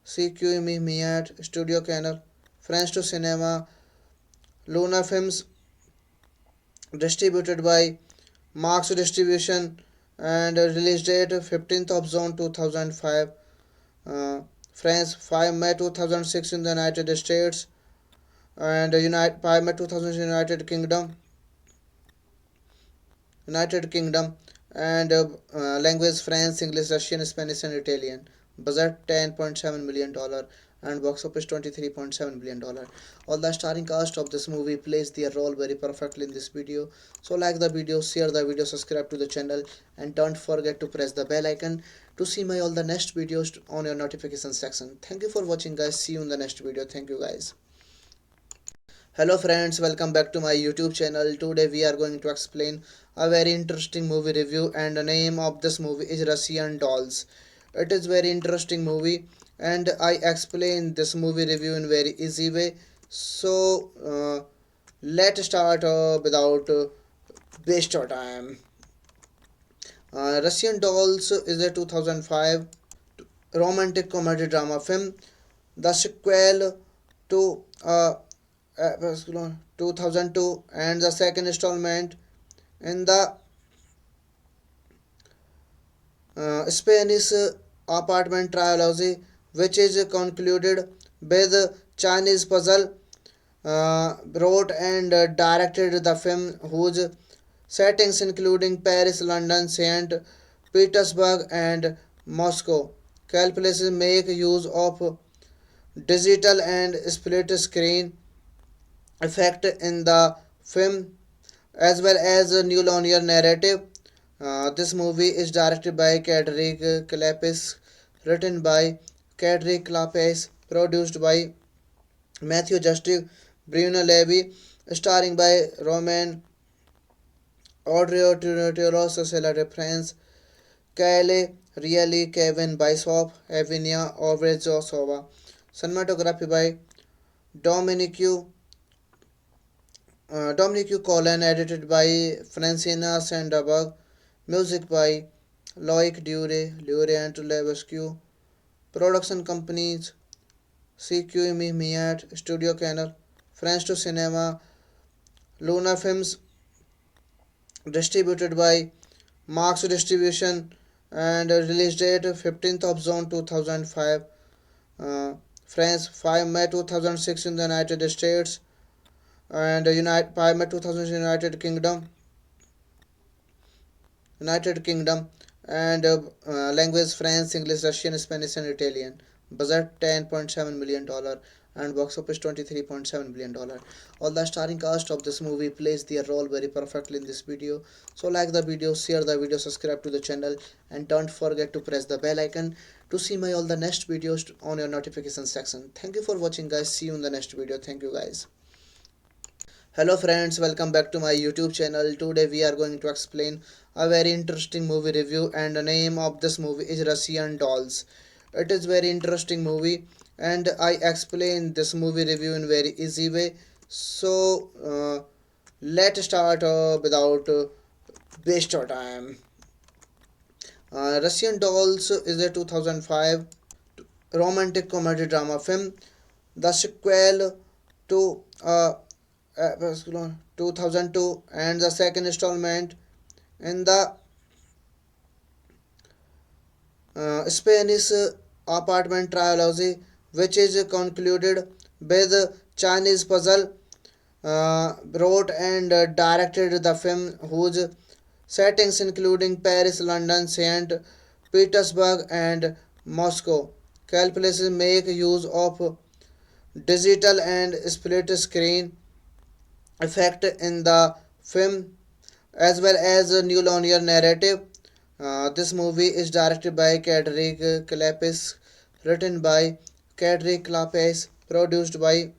CQME Miat, Studio Canal, France to Cinema, Luna Films, distributed by Marx Distribution, and release date 15th of June 2005, France 5 May 2006 in the United States, and 5 May 2000 United Kingdom, and language France, English, Russian, Spanish, and Italian. Budget $10.7 million and box office $23.7 billion. All the starring cast of this movie plays their role very perfectly in this video. So like the video, share the video, subscribe to the channel, and don't forget to press the bell icon to see my all the next videos on your notification section. Thank you for watching, guys. See you in the next video. Thank you, guys. Hello friends, welcome back to my YouTube channel. Today we are going to explain a very interesting movie review, and the name of this movie is Russian Dolls. It is very interesting movie, and I explain this movie review in very easy way. So let's start without waste of time. Russian Dolls is a 2005 romantic comedy drama film, the sequel to 2002, and the second installment in the Spanish apartment trilogy, which is concluded with Chinese puzzle. Wrote and directed the film, whose settings including Paris, London, St. Petersburg, and Moscow. Calculations make use of digital and split screen effect in the film, as well as a new linear narrative. This movie is directed by Cedric Clapis, written by Cedric Clapes, produced by Matthew Justice, Bruno Levy, starring by Roman Odrio, Cecily France, Kyle Reilly, Kevin Bishop, Evinia Ovrezosova. Cinematography by Dominique Dominique Colin, edited by Francina Sandberg, music by Loic Dure, Lure and Levesque, production companies CQME Miat, Studio Canal, France to Cinema, Luna Films, distributed by Marx Distribution, and release date 15th of June 2005, France 5 May 2006 in the United States, and 5 May 2000 United Kingdom, United Kingdom, and language French, English, Russian, Spanish, and Italian. Budget $10.7 million and box office $23.7 billion. All the starring cast of this movie plays their role very perfectly in this video. So like the video, share the video, subscribe to the channel, and don't forget to press the bell icon to see my all the next videos on your notification section. Thank you for watching, guys. See you in the next video. Thank you, guys. Hello friends, welcome back to my YouTube channel. Today we are going to explain a very interesting movie review, and the name of this movie is Russian Dolls. It is very interesting movie, and I explain this movie review in very easy way. So let's start without waste of time. Russian Dolls is a 2005 romantic comedy drama film, the sequel to 2002, and the second installment in the Spanish apartment trilogy, which is concluded with Chinese puzzle. Wrote and directed the film, whose settings including Paris, London, St. Petersburg, and Moscow. Calculations make use of digital and split screen effect in the film, as well as a new linear narrative. This movie is directed by Cedric Clapes, written by Cedric Clapes, produced by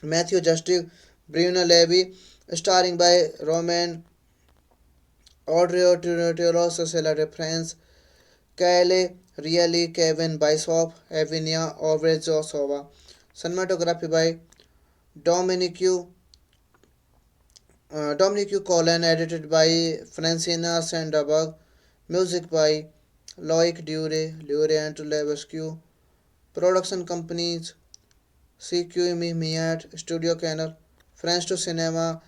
Matthew Justice, Bruno Levy, starring by Roman Odrio, Cecily France, Kyle Reilly, Kevin Bishop, Evinia Ovrezosova. Cinematography by Dominique Dominique Colin, edited by Francina Sandberg, music by Loic Dure and Levesque, production companies CQME Miat, Studio Canal, France to Cinema,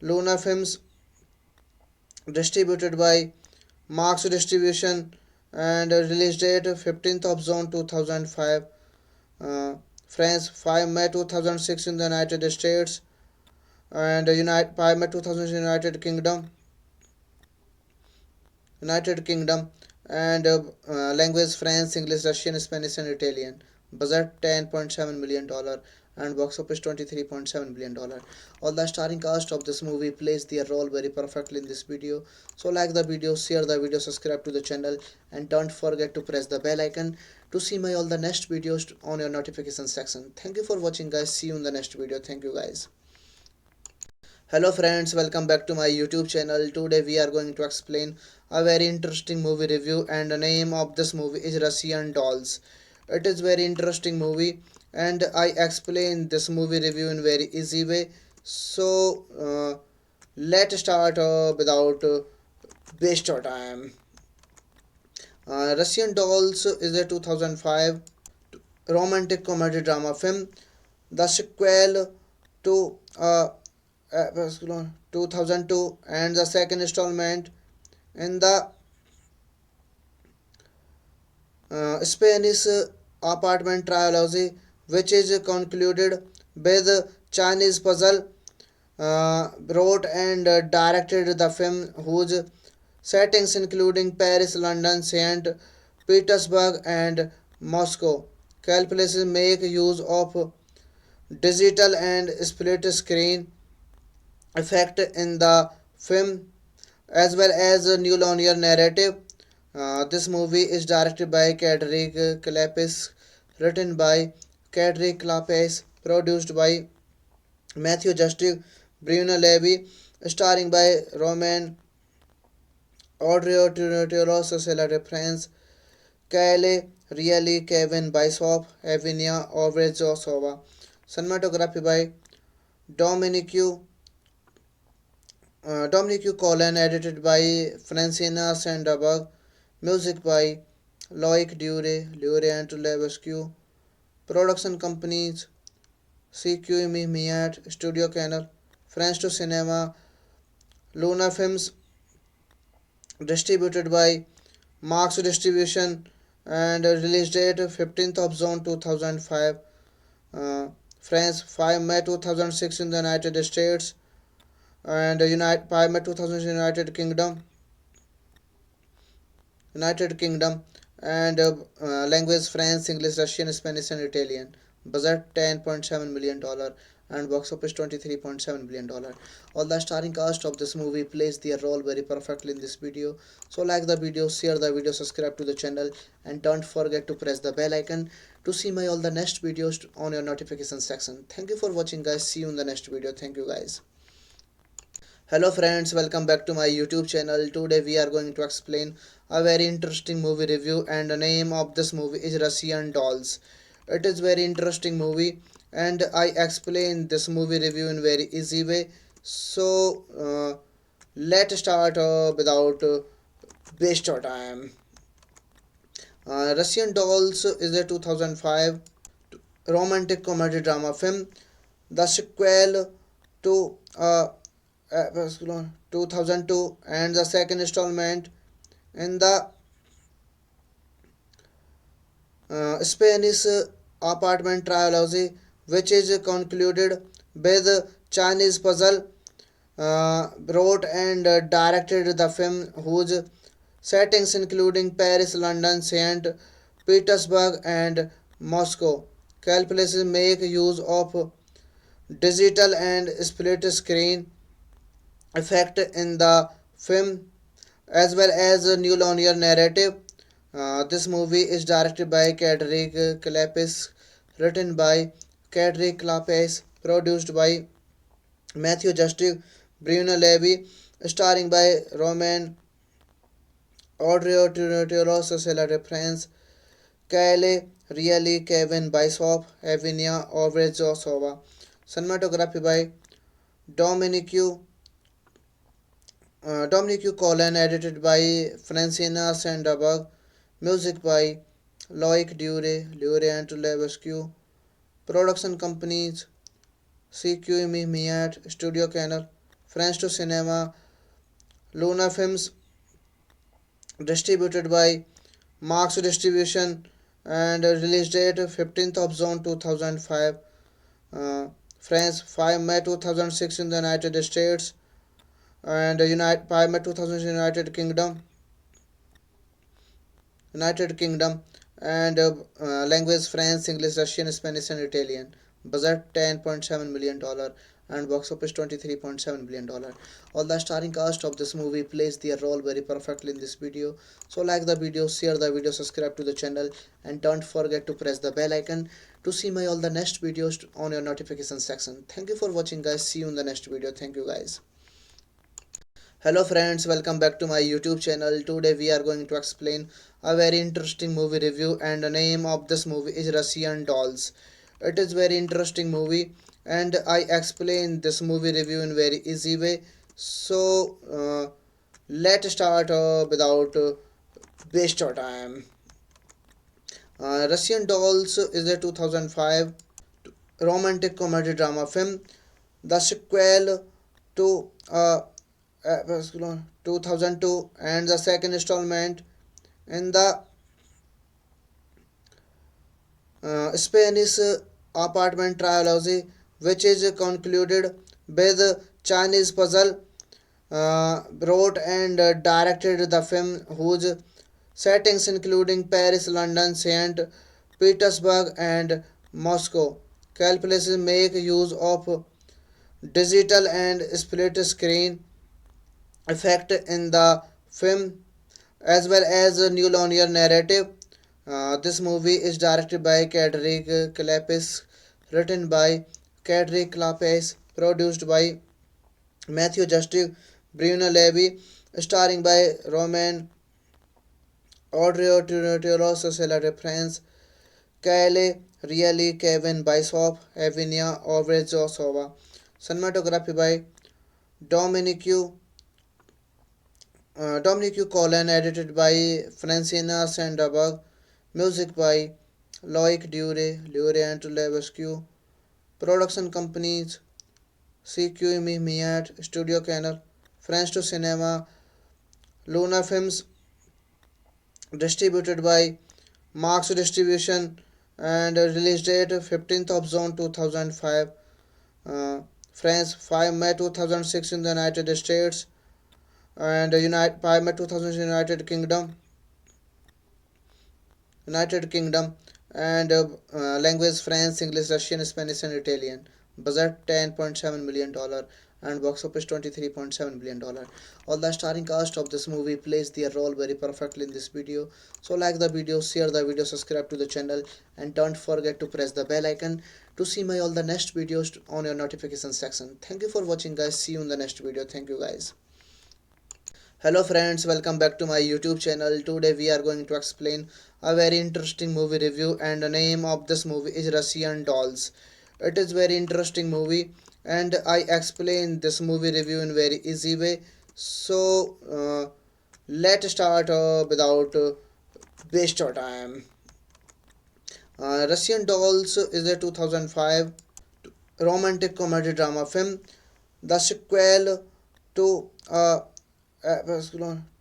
Luna Films, distributed by Marx Distribution, and release date 15th of June 2005, France 5 May 2006 in the United States, and 5 May 2000 United Kingdom, and language French, English, Russian, Spanish, and Italian. Budget $10.7 million and box office $23.7 billion. All the starring cast of this movie plays their role very perfectly in this video. So like the video, share the video, subscribe to the channel, and don't forget to press the bell icon to see my all the next videos on your notification section. Thank you for watching, guys. See you in the next video. Thank you, guys. Hello friends, welcome back to my YouTube channel. Today we are going to explain a very interesting movie review, and the name of this movie is Russian Dolls. It is very interesting movie, and I explain this movie review in very easy way. So let's start without waste of time. Russian Dolls is a 2005 romantic comedy drama film, the sequel to 2002, and the second installment in the Spanish apartment trilogy, which is concluded with Chinese puzzle. Wrote and directed the film, whose settings including Paris, London, St. Petersburg, and Moscow. Calculations make use of digital and split screen effect in the film, as well as a new linear narrative. This movie is directed by Cedric Clapis, written by Cedric Clapis, produced by Matthew Justice, Bruno Levy, starring by Roman Odrio Cecilia Reference, Kyle Reilly, Kevin Bishop, Evinia Ovrezosova. Cinematography by Dominique Dominique Colin, edited by Francina Sanderberg, music by Loic Dure, Lure and Levesque, production companies CQME Miat, Studio Canal, France to Cinema, Luna Films, distributed by Marx Distribution, and release date 15th of June 2005, France 5 May 2006 in the United States, and 5 May 2000 United Kingdom, United Kingdom, and language French, English, Russian, Spanish, and Italian. Budget $10.7 million and box office $23.7 billion. All the starring cast of this movie plays their role very perfectly in this video. So like the video, share the video, subscribe to the channel, and don't forget to press the bell icon to see my all the next videos on your notification section. Thank you for watching, guys. See you in the next video. Thank you, guys. Hello friends, welcome back to my YouTube channel. Today we are going to explain a very interesting movie review, and the name of this movie is Russian Dolls. It is very interesting movie, and I explain this movie review in very easy way. So let's start without waste your time. Russian Dolls is a 2005 romantic comedy drama film, the sequel to 2002, and the second installment in the Spanish apartment trilogy, which is concluded with Chinese puzzle. Wrote and directed the film, whose settings including Paris, London, St. Petersburg, and Moscow. Calculations make use of digital and split screen effect in the film, as well as a new linear narrative. This movie is directed by Cedric Clapis, written by Cedric Clapis, produced by Matthew Justice, Bruno Levy, starring by Roman Odrio Cecilia Reference, Kyle Reilly, Kevin Bishop, Evinia Ovrezosova. Cinematography by Dominique Dominique Colin, edited by Francina Sanderberg, music by Loic Dure, Lure and Levesque, production companies CQME Miat, Studio Canal, France to Cinema, Luna Films, distributed by Marx Distribution, and release date 15th of June 2005, France 5 May 2006 in the United States, and 5 May 2000 United Kingdom, and language French, English, Russian, Spanish, and Italian. Budget $10.7 million and box office $23.7 billion. All the starring cast of this movie plays their role very perfectly in this video. So like the video, share the video, subscribe to the channel, and don't forget to press the bell icon to see my all the next videos on your notification section. Thank you for watching, guys. See you in the next video. Thank you, guys. Hello friends, welcome back to my YouTube channel. Today we are going to explain a very interesting movie review, and the name of this movie is Russian Dolls. It is very interesting movie, and I explain this movie review in very easy way. So let's start without waste your time. Russian Dolls is a 2005 romantic comedy drama film, the sequel to 2002, and the second installment in the Spanish apartment trilogy, which is concluded with Chinese puzzle. Wrote and directed the film, whose settings including Paris, London, St. Petersburg, and Moscow. Calculations make use of digital and split screen effect in the film, as well as a new linear narrative. This movie is directed by Cedric Clapis, written by Cedric Clapis, produced by Matthew Justice, Bruno Levy, starring by Roman Audrey Tauros, Cecilia France, Kyle Reilly, Kevin Bishop, Evinia Ovrezosova. Cinematography by Dominique Dominique Colin, edited by Francina Sanderberg, music by Loic Dure, Lure and Levesque, production companies CQ Miat, Studio Canal, France to Cinema, Luna Films, distributed by Marx Distribution, and release date 15th of June 2005, France 5 May 2006 in the United States, and 5 May 2000 United Kingdom, and language France, English, Russian, Spanish, and Italian. Budget $10.7 million and box office $23.7 billion. All the starring cast of this movie plays their role very perfectly in this video. So like the video, share the video, subscribe to the channel, and don't forget to press the bell icon to see my all the next videos on your notification section. Thank you for watching, guys. See you in the next video. Thank you, guys. Hello friends, welcome back to my YouTube channel. Today we are going to explain a very interesting movie review, and the name of this movie is Russian Dolls. It is very interesting movie, and I explain this movie review in very easy way. So let's start without waste your time. Russian Dolls is a 2005 romantic comedy drama film, the sequel to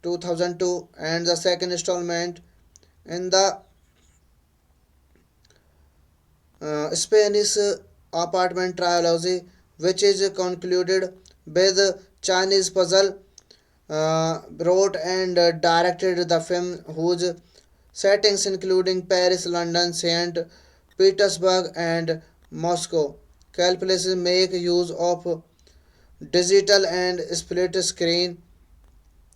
2002, and the second installment in the Spanish apartment trilogy, which is concluded with Chinese puzzle. Wrote and directed the film, whose settings including Paris, London, St. Petersburg, and Moscow. Calculations make use of digital and split screen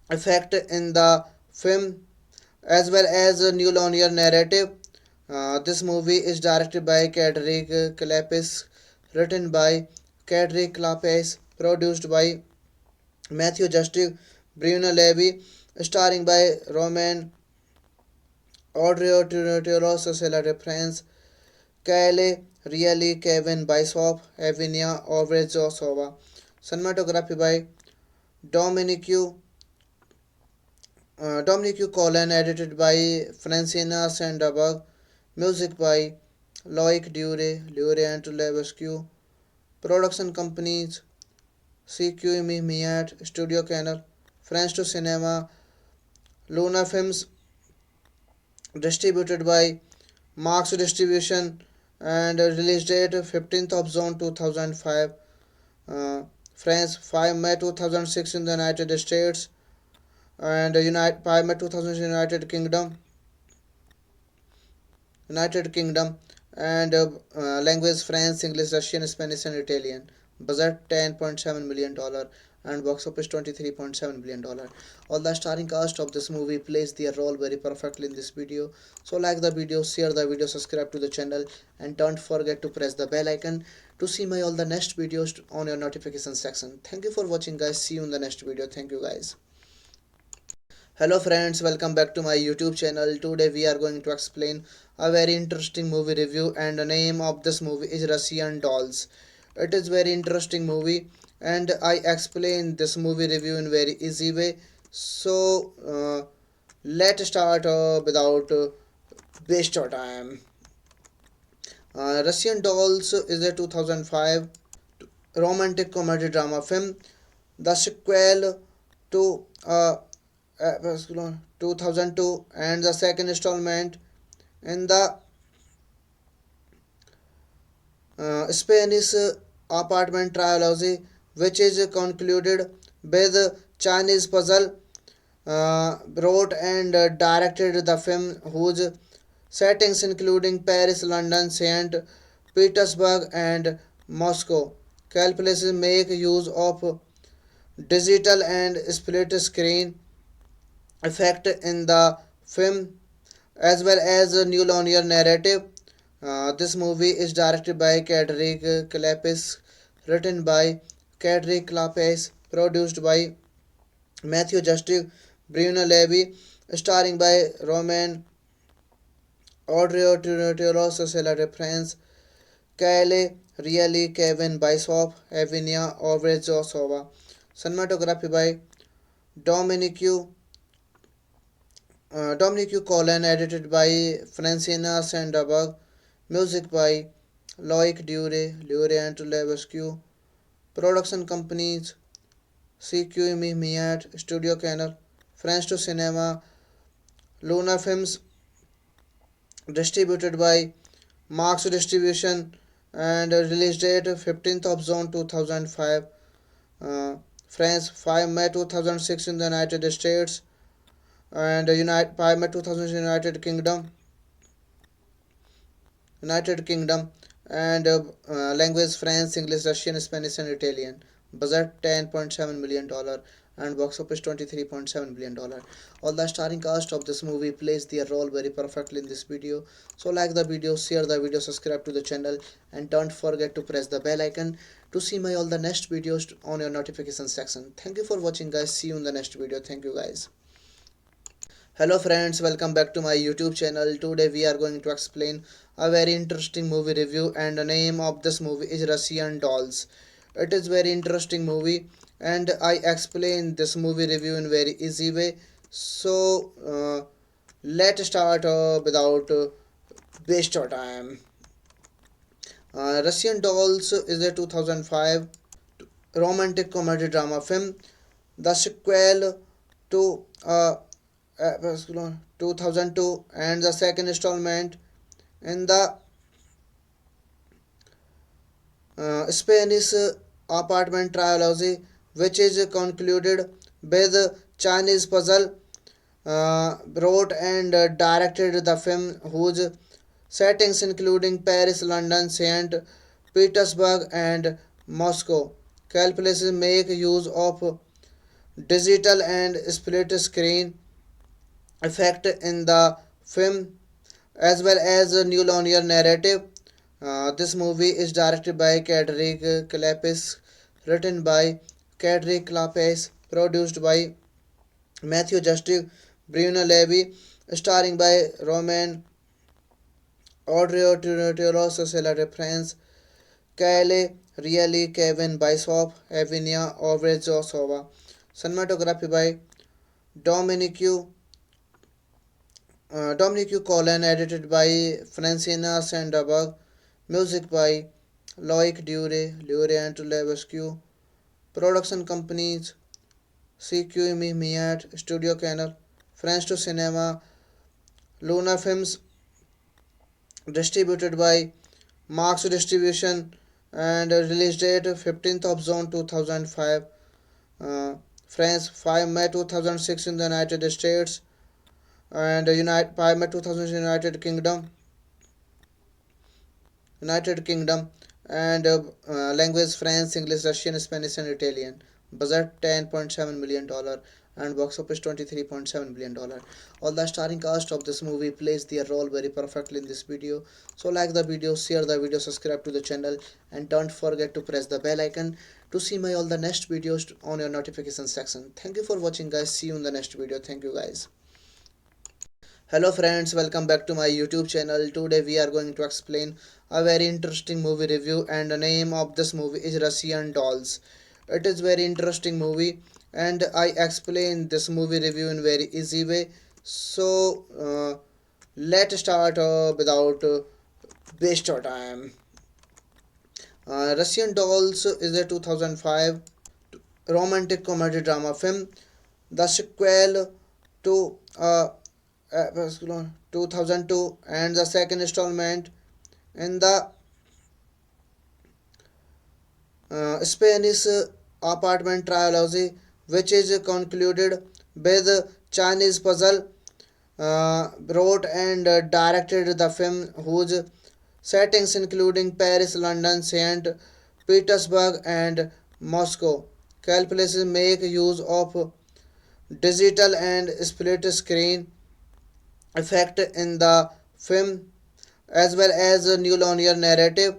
effect in the film, as well as a new linear narrative. This movie is directed by Cedric Clapis, written by Cedric Clapis, produced by Matthew Justice, Bruno Levy, starring by Roman Audrey Tauros, Cecilia France, Kyle Reilly, Kevin Bishop, Evinia Ovrezosova. Cinematography by Dominique Dominique Colin, edited by Francina Sanderberg, music by Loic Dure, Lure and Levesque, production companies CQ Miat, Studio Canal, France to Cinema, Luna Films, distributed by Marx Distribution, and release date 15th of June 2005, France 5 May 2006 in the United States, and 5 May 2000 United Kingdom, and language France, English, Russian, Spanish, and Italian. Budget $10.7 million and box office $23.7 billion. All the starring cast of this movie plays their role very perfectly in this video. So like the video, share the video, subscribe to the channel, and don't forget to press the bell icon to see my all the next videos on your notification section. Thank you for watching, guys. See you in the next video. Thank you, guys. Hello friends, welcome back to my YouTube channel. Today we are going to explain a very interesting movie review, and the name of this movie is Russian Dolls. It is very interesting movie, and I explain this movie review in very easy way. So let's start without waste your time. Russian Dolls is a 2005 romantic comedy drama film, the sequel to 2002, and the second installment in the Spanish apartment trilogy, which is concluded with Chinese puzzle. Wrote and directed the film, whose settings including Paris, London, St. Petersburg, and Moscow. Calculations make use of digital and split screen effect in the film as well as a new linear narrative. This movie is directed by Cedric Clapis, written by Cedric Clapis, produced by Matthew Justice, Bruno Levy, starring by Roman Audrey Tauros, Cecilia Reference, Kyle Reilly, Kevin Bishop, Evinia Ovrezosova. Cinematography by Dominique Dominique Colin, edited by Francina Sanderberg, music by Loic Dure, Lure and Levesque, production companies CQ Miat, Studio Canal, France to Cinema, Luna Films, distributed by Marx Distribution, and release date 15th of June 2005, uh, France 5 May 2006 in the United States, and 5 May 2000 United Kingdom, and language France, English, Russian, Spanish, and Italian. Budget $10.7 million and box office $23.7 billion. All the starring cast of this movie plays their role very perfectly in this video. So like the video, share the video, subscribe to the channel, and don't forget to press the bell icon to see my all the next videos on your notification section. Thank you for watching, guys. See you in the next video. Thank you, guys. Hello friends, welcome back to my YouTube channel. Today we are going to explain a very interesting movie review, and the name of this movie is Russian Dolls. It is very interesting movie, and I explain this movie review in very easy way. So let's start without waste of time. Russian Dolls is a 2005 romantic comedy drama film, the sequel to 2002, and the second installment in the Spanish apartment trilogy, which is concluded with Chinese puzzle. Wrote and directed the film, whose settings including Paris, London, St. Petersburg, and Moscow. Calculations make use of digital and split screen effect in the film as well as a new linear narrative. This movie is directed by Cedric Clapis, written by Cedric Clapis, produced by Matthew Justice, Bruno Levy, starring by Roman Audrey Tauros, Cecilia Reference, Kyle Reilly, Kevin Bishop, Evinia Ovrezosova. Cinematography by Dominique Dominique Colin, edited by Francina Sanderberg, music by Loic Dure, Lure and Levesque, production companies CQ Miat, Studio Canal, France to Cinema, Luna Films, distributed by Marx Distribution, and release date 15th of June 2005, uh, France 5 May 2006 in the United States, and 5 May 2000 United Kingdom, and language France, English, Russian, Spanish, and Italian. Budget $10.7 million and box office $23.7 billion. All the starring cast of this movie plays their role very perfectly in this video. So like the video, share the video, subscribe to the channel, and don't forget to press the bell icon to see my all the next videos on your notification section. Thank you for watching, guys. See you in the next video. Thank you, guys. Hello friends, welcome back to my YouTube channel. Today we are going to explain a very interesting movie review, and the name of this movie is Russian Dolls. It is very interesting movie, and I explain this movie review in very easy way. So let's start without waste of time. Russian Dolls is a 2005 romantic comedy drama film, the sequel to 2002, and the second installment in the Spanish apartment trilogy, which is concluded with Chinese puzzle. Wrote and directed the film, whose settings including Paris, London, St. Petersburg, and Moscow. Calculations make use of digital and split screen effect in the film as well as a new linear narrative.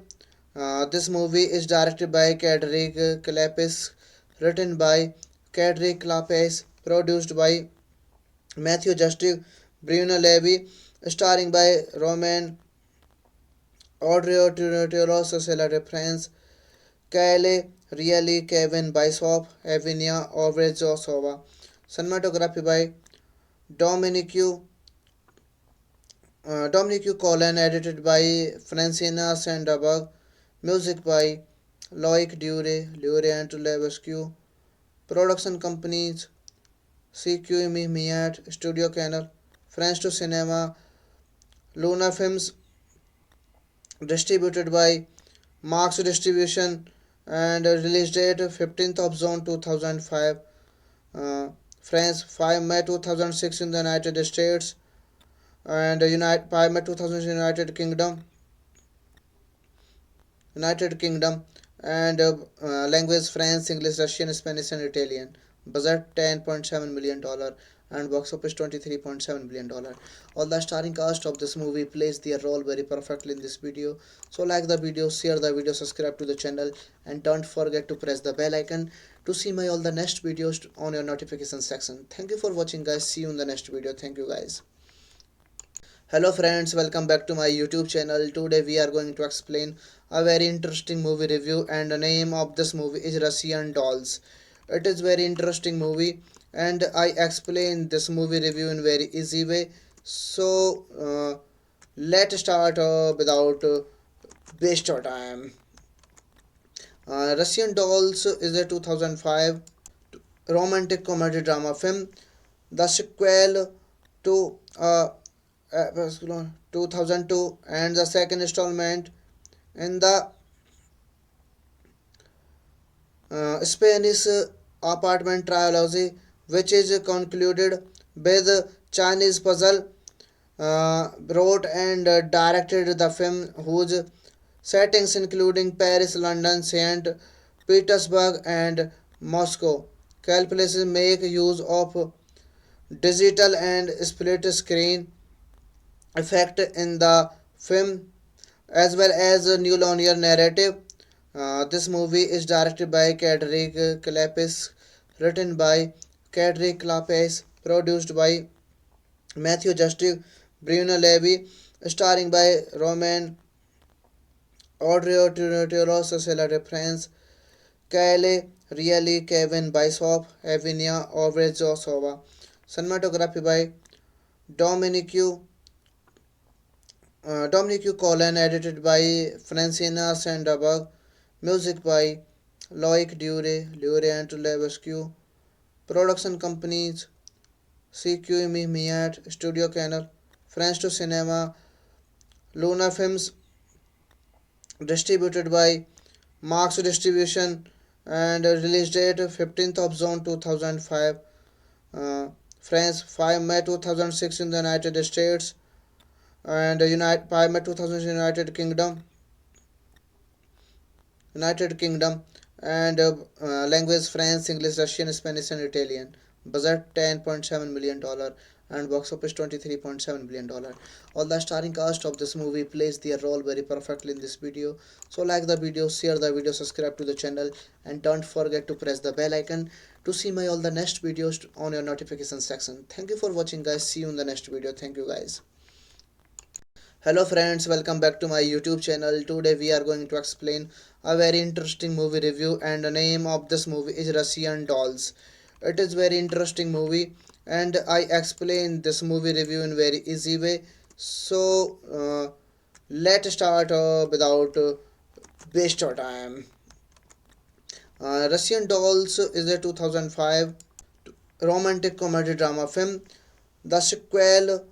This movie is directed by Cedric Clapis, written by Cedric Clapis, produced by Matthew Justice, Bruno Levy, starring by Roman Audrey Cecilia Reference, Kyle Reilly, Kevin Bishop, Evinia Ovrezosova. Cinematography by Dominique Dominic Colin, edited by Francina Sandberg, music by Loic Dure, Lure and Levesque, production companies CQM Miat, Studio Canal, France to Cinema, Luna Films, distributed by Marx Distribution, and release date 15th of June 2005, France 5 May 2006 in the United States, and 5 May 2000 United Kingdom. United Kingdom and language French, English, Russian, Spanish, and Italian. Budget $10.7 million and box office $23.7 billion. All the starring cast of this movie plays their role very perfectly in this video. So like the video, share the video, subscribe to the channel, and don't forget to press the bell icon to see my all the next videos on your notification section. Thank you for watching, guys. See you in the next video. Thank you, guys. Hello friends, welcome back to my YouTube channel. Today we are going to explain a very interesting movie review, and the name of this movie is Russian Dolls. It is very interesting movie, and I explain this movie review in very easy way. So let's start without waste of time. Russian Dolls is a 2005 romantic comedy drama film, the sequel to 2002, and the second installment in the Spanish apartment trilogy, which is concluded with Chinese puzzle. Wrote and directed the film, whose settings including Paris, London, St. Petersburg, and Moscow. Calculations make use of digital and split screen effect in the film as well as a new linear narrative. This movie is directed by Cedric Clapis, written by Cedric Clapis, produced by Matthew Justice, Bruno Levy, starring by Roman Audrey Cecilia Reference, Kyle Reilly, Kevin Bishop, Evinia Ovrezosova. Cinematography by Dominique Dominic Colin, edited by Francina Sandberg, music by Loic Dure, Lure and Levesque, production companies CQM Miat, Studio Canal, France to Cinema, Luna Films, distributed by Marx Distribution, and release date 15th of June 2005, France 5 May 2006 in the United States, and 5 May 2000 United Kingdom. United Kingdom and language French, English, Russian, Spanish, and Italian. Budget $10.7 million and box office $23.7 billion. All the starring cast of this movie plays their role very perfectly in this video. So like the video, share the video, subscribe to the channel, and don't forget to press the bell icon to see my all the next videos on your notification section. Thank you for watching, guys. See you in the next video. Thank you, guys. Hello friends, welcome back to my YouTube channel. Today we are going to explain a very interesting movie review, and the name of this movie is Russian Dolls. It is very interesting movie, and I explain this movie review in very easy way. So let's start without waste of time. Russian Dolls is a 2005 romantic comedy drama film, the sequel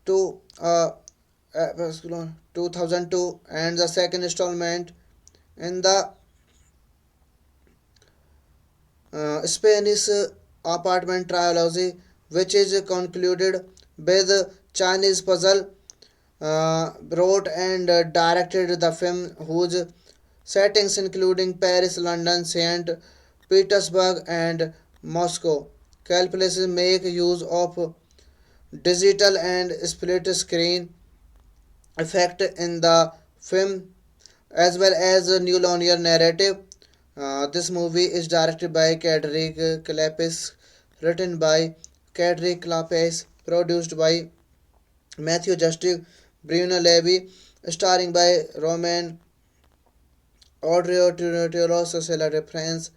to 2002, and the second installment in the Spanish apartment trilogy, which is concluded with Chinese puzzle. Wrote and directed the film, whose settings including Paris, London, St. Petersburg, and Moscow. calculations make use of digital and split screen effect in the film as well as a new linear narrative. This movie is directed by Cedric Clapis, written by Cedric Clapis, produced by Matthew Justice, Bruno Levy, starring by Roman Audrey Tiro, Cecilia France,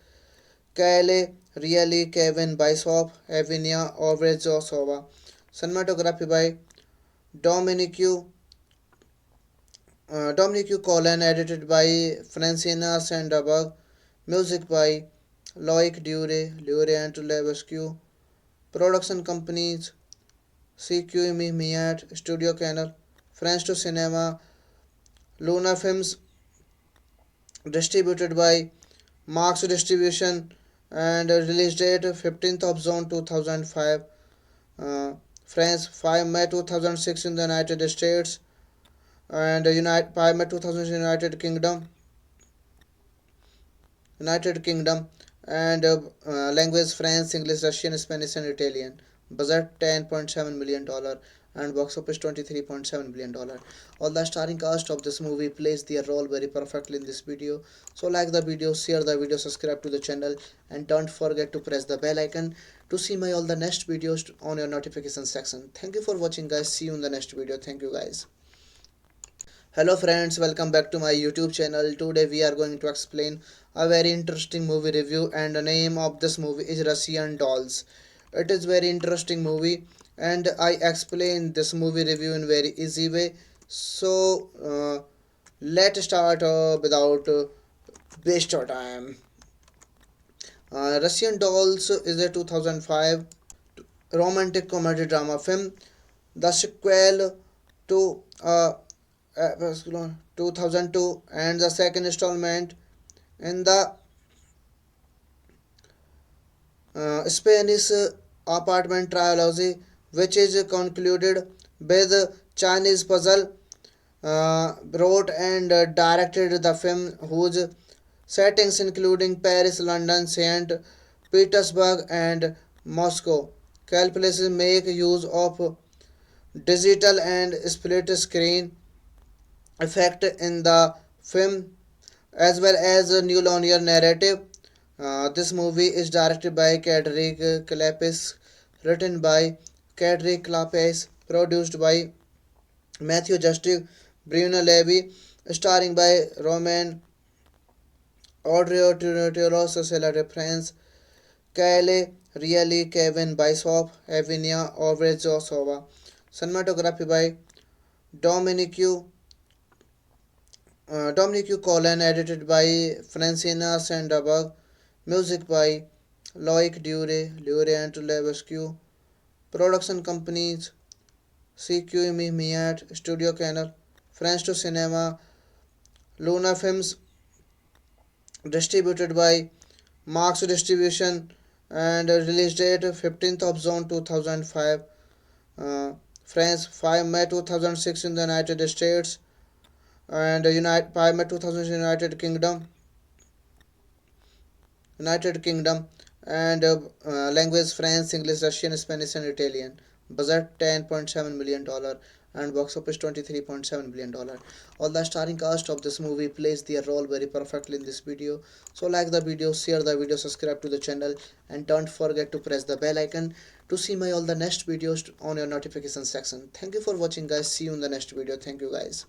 Kyle Reilly, Kevin Bishop, Evinia Ovrezosova. Cinematography by Dominique Dominic Colin, edited by Francina Sanderberg, music by Loic Dure, Lure and Levesque, production companies CQME Miat, Studio Canal, France to Cinema, Luna Films, distributed by Marx Distribution, and release date 15th of June 2005, France 5 May 2006 in the United States, and United 5 May 2000 United Kingdom. United Kingdom and language French, English, Russian, Spanish, and Italian. Budget $10.7 million and box office $23.7 billion. All the starring cast of this movie plays their role very perfectly in this video. So like the video, share the video, subscribe to the channel, and don't forget to press the bell icon to see my all the next videos on your notification section. Thank you for watching, guys. See you in the next video. Thank you, guys. Hello friends, welcome back to my YouTube channel. Today we are going to explain a very interesting movie review, and the name of this movie is Russian Dolls. It is very interesting movie, and I explain this movie review in very easy way. So let's start without waste of time. Russian Dolls is a 2005 romantic comedy drama film, the sequel to 2002 and the second installment in the Spanish apartment trilogy, which is concluded with Chinese puzzle. Wrote and directed the film, whose settings including Paris, London, St. Petersburg, and Moscow. Calculations make use of digital and split screen effect in the film as well as a new linear narrative. This movie is directed by Cedric Clapis, written by Cedric Clapis, produced by Matthew Justice, Bruno Levy, starring by Roman Audrey Tiro, Cecilia France, Kyle Reilly, Kevin Bishop, Evinia Ovrezosova. Cinematography by Dominique Dominic Colin, edited by Francina Sanderberg, music by Loic Dure, Lure and Levesque, production companies CQME Miat, Studio Canal, France to Cinema, Luna Films, distributed by Marx Distribution, and release date 15th of June 2005, France 5 May 2006 in the United States, and United 5 May 2000 United Kingdom, and language French, English, Russian, Spanish, and Italian. Budget $10.7 million and box office $23.7 billion. All the starring cast of this movie plays their role very perfectly in this video. So like the video, share the video, subscribe to the channel, and don't forget to press the bell icon to see my all the next videos on your notification section. Thank you for watching, guys. See you in the next video. Thank you, guys.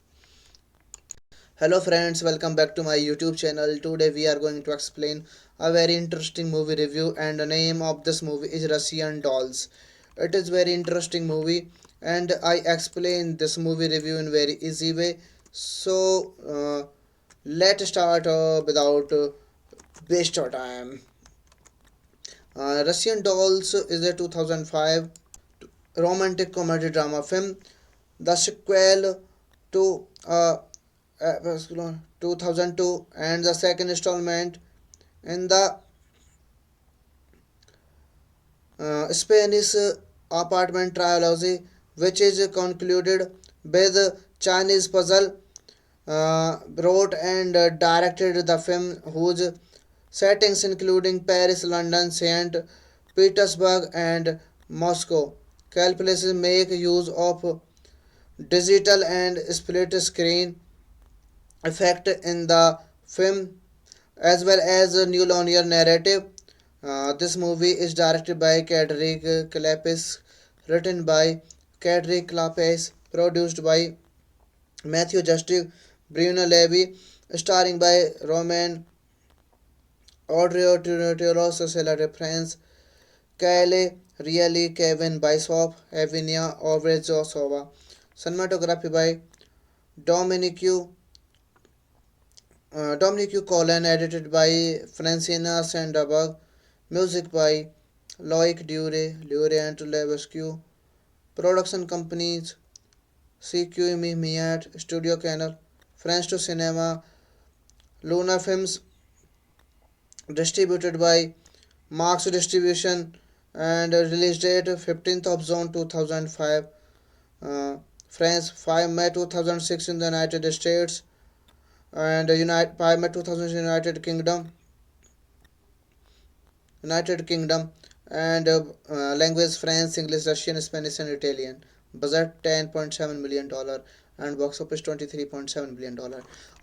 Hello friends, welcome back to my YouTube channel. Today we are going to explain a very interesting movie review, and the name of this movie is Russian Dolls. It is very interesting movie, and I explain this movie review in very easy way. So let's start without waste of time. Russian Dolls is a 2005 romantic comedy drama film, the sequel to 2002 and the second installment in the Spanish apartment trilogy, which is concluded with Chinese puzzle. Wrote and directed the film, whose settings including Paris, London, St. Petersburg and Moscow. Calculations make use of digital and split screen effect in the film as well as a new linear narrative. This movie is directed by Cedric Clapis, written by Cedric Clapis, produced by Matthew Justice, Bruno Levy, starring by Roman Audrey Cecil France, Kyle Reilly, Kevin Bishop, Evinia Ovrezosova. Cinematography by Dominique Dominique Colin, edited by Francina Sanderberg, music by Loic Dure, Lure and Levesque, production companies CQME Miat, Studio Canal, France to Cinema, Luna Films, distributed by Marx Distribution, and release date 15th of June 2005, France 5 May 2006 in the United States, and 5 May 2000 United Kingdom, and language France, English, Russian, Spanish, and Italian. Budget $10.7 million and box office $23.7 billion.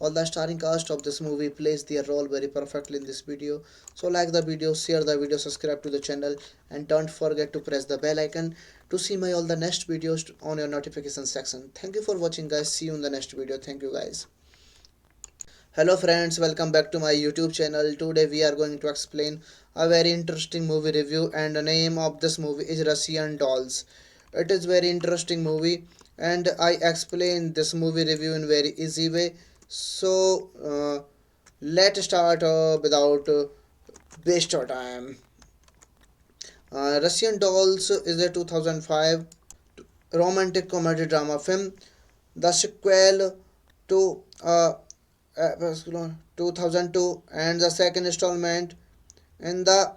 All the starring cast of this movie plays their role very perfectly in this video. So like the video, share the video, subscribe to the channel, and don't forget to press the bell icon to see my all the next videos on your notification section. Thank you for watching, guys. See you in the next video. Thank you, guys. Hello friends, welcome back to my YouTube channel. Today we are going to explain a very interesting movie review, and the name of this movie is Russian Dolls. It is very interesting movie, and I explain this movie review in very easy way. So let's start without waste of time. Russian Dolls is a 2005 romantic comedy drama film, the sequel to 2002, and the second installment in the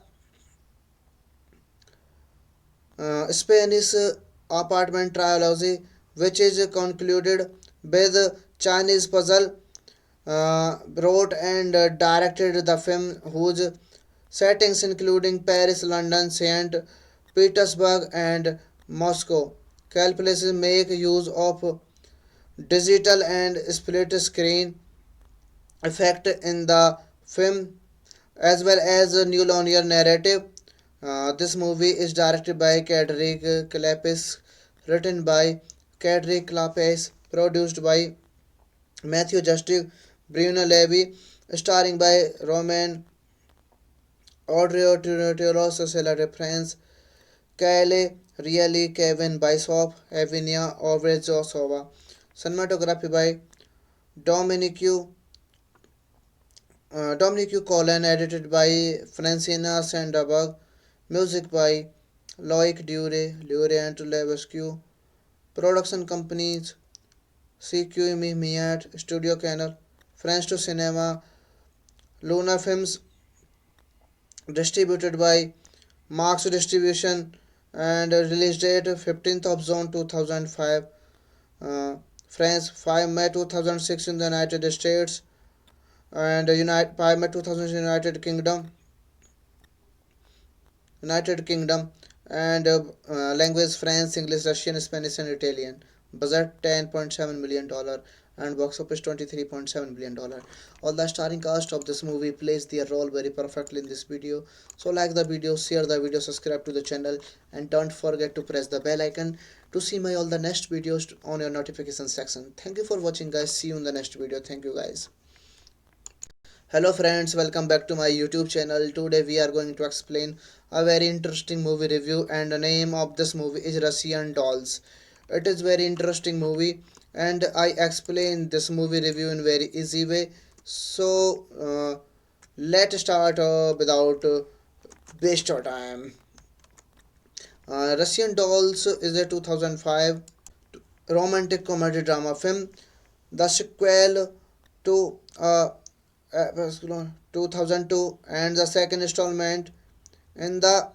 Spanish apartment trilogy, which is concluded with Chinese puzzle. Wrote and directed the film, whose settings including Paris, London, St. Petersburg, and Moscow. Calculations make use of digital and split screen effect in the film as well as a new linear narrative. This movie is directed by Cedric Clapis, written by Cedric Clapis, produced by Matthew Justice, Bruno Levy, starring by Roman Audrey Cecil France, Kyle Reilly, Kevin Bishop, Evinia Ovrezosova. Cinematography by Dominique Colin, edited by Francina Sanderberg, music by Loic Dure, Lure and Levesque, production companies CQME Miat, Studio Canal, France to Cinema, Luna Films, distributed by Marx Distribution, and release date 15th of June 2005, France 5 May 2006 in the United States, and 5 May 2000 United Kingdom, and language France, English, Russian, Spanish, and Italian. Budget $10.7 million and box office $23.7 billion. All the starring cast of this movie plays their role very perfectly in this video. So like the video, share the video, subscribe to the channel, and don't forget to press the bell icon to see my all the next videos on your notification section. Thank you for watching, guys. See you in the next video. Thank you, guys. Hello friends, welcome back to my YouTube channel. Today we are going to explain a very interesting movie review, and the name of this movie is Russian Dolls. It is very interesting movie, and I explain this movie review in very easy way. So let's start without waste of time. Russian Dolls is a 2005 romantic comedy drama film, the sequel to 2002, and the second installment in the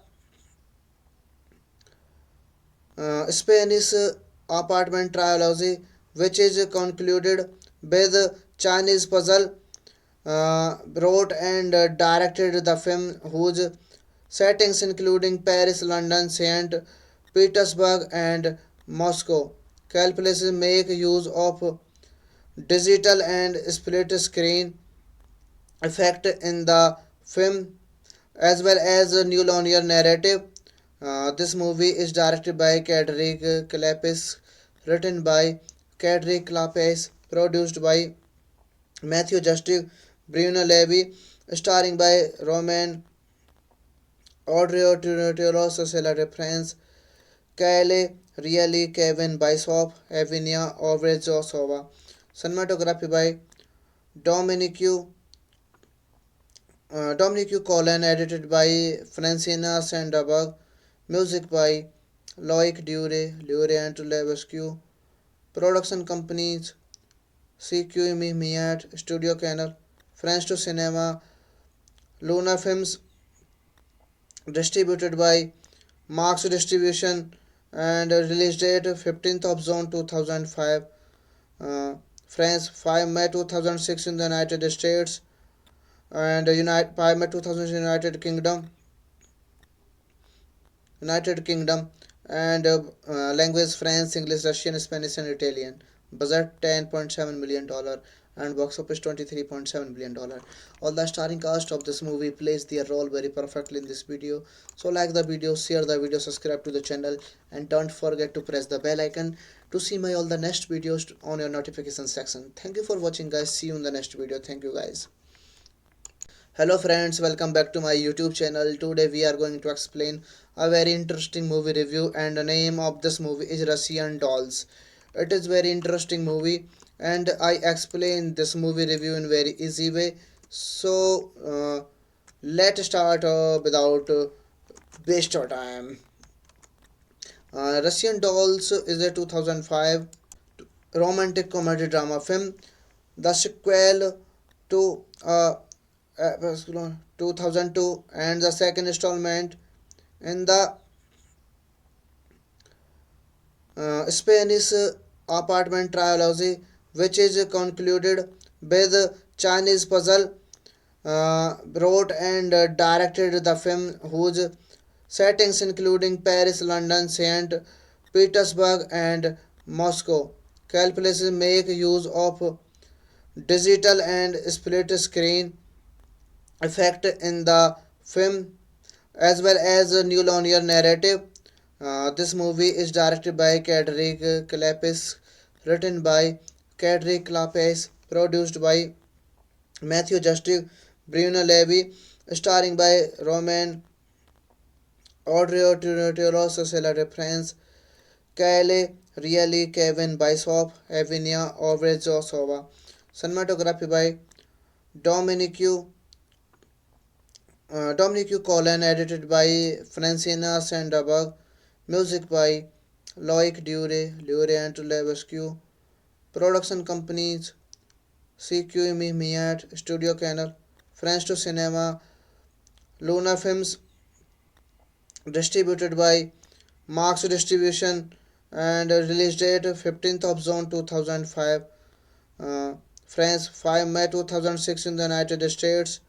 Spanish apartment trilogy, which is concluded with Chinese puzzle. Wrote and directed the film, whose settings including Paris, London, St. Petersburg, and Moscow. Calculations make use of digital and split screen effect in the film as well as a new linear narrative. This movie is directed by Cedric Clapis, written by Cedric Clapis, produced by Matthew Justice, Bruno Levy, starring by Roman Audrey Tauros, Cecilia Reference, Kyle Reilly, Kevin Bishop, Evinia Ovrezosova. Cinematography by Dominique Dominique Colin, edited by Francina Sanderberg, music by Loic Dure, Lure and Levesque, production companies CQ Miat, Studio Canal, France to Cinema, Luna Films, distributed by Marx Distribution, and release date 15th of June 2005, uh, France 5 May 2006 in the United States, and United 5 May 2000 United Kingdom, and language French, English, Russian, Spanish, and Italian. Budget $10.7 million and box office $23.7 billion. All the starring cast of this movie plays their role very perfectly in this video. So like the video, share the video, subscribe to the channel, and don't forget to press the bell icon to see my all the next videos on your notification section. Thank you for watching, guys. See you in the next video. Thank you, guys. Hello friends, welcome back to my YouTube channel. Today we are going to explain a very interesting movie review, and the name of this movie is Russian Dolls. It is very interesting movie, and I explain this movie review in very easy way. So let's start without waste of time. Russian Dolls is a 2005 romantic comedy drama film, the sequel to 2002, and the second installment in the Spanish apartment trilogy, which is concluded with Chinese puzzle. Wrote and directed the film, whose settings including Paris, London, St. Petersburg, and Moscow. Calculations make use of digital and split screen effect in the film as well as a new linear narrative. This movie is directed by Cedric Clapis, written by Cedric Clapis, produced by Matthew Justice, Bruno Levy, starring by Roman Audrey Tauros, Cecilia Reference, Kyle Reilly, Kevin Bishop, Evinia Ovrezosova. Cinematography by Dominique Colin, edited by Francina Sanderberg, music by Loic Dure, Lure and Levesque, production companies CQ Miat, Studio Canal, France to Cinema, Luna Films, distributed by Marx Distribution, and release date 15th of June 2005, France 5 May 2006 in the United States,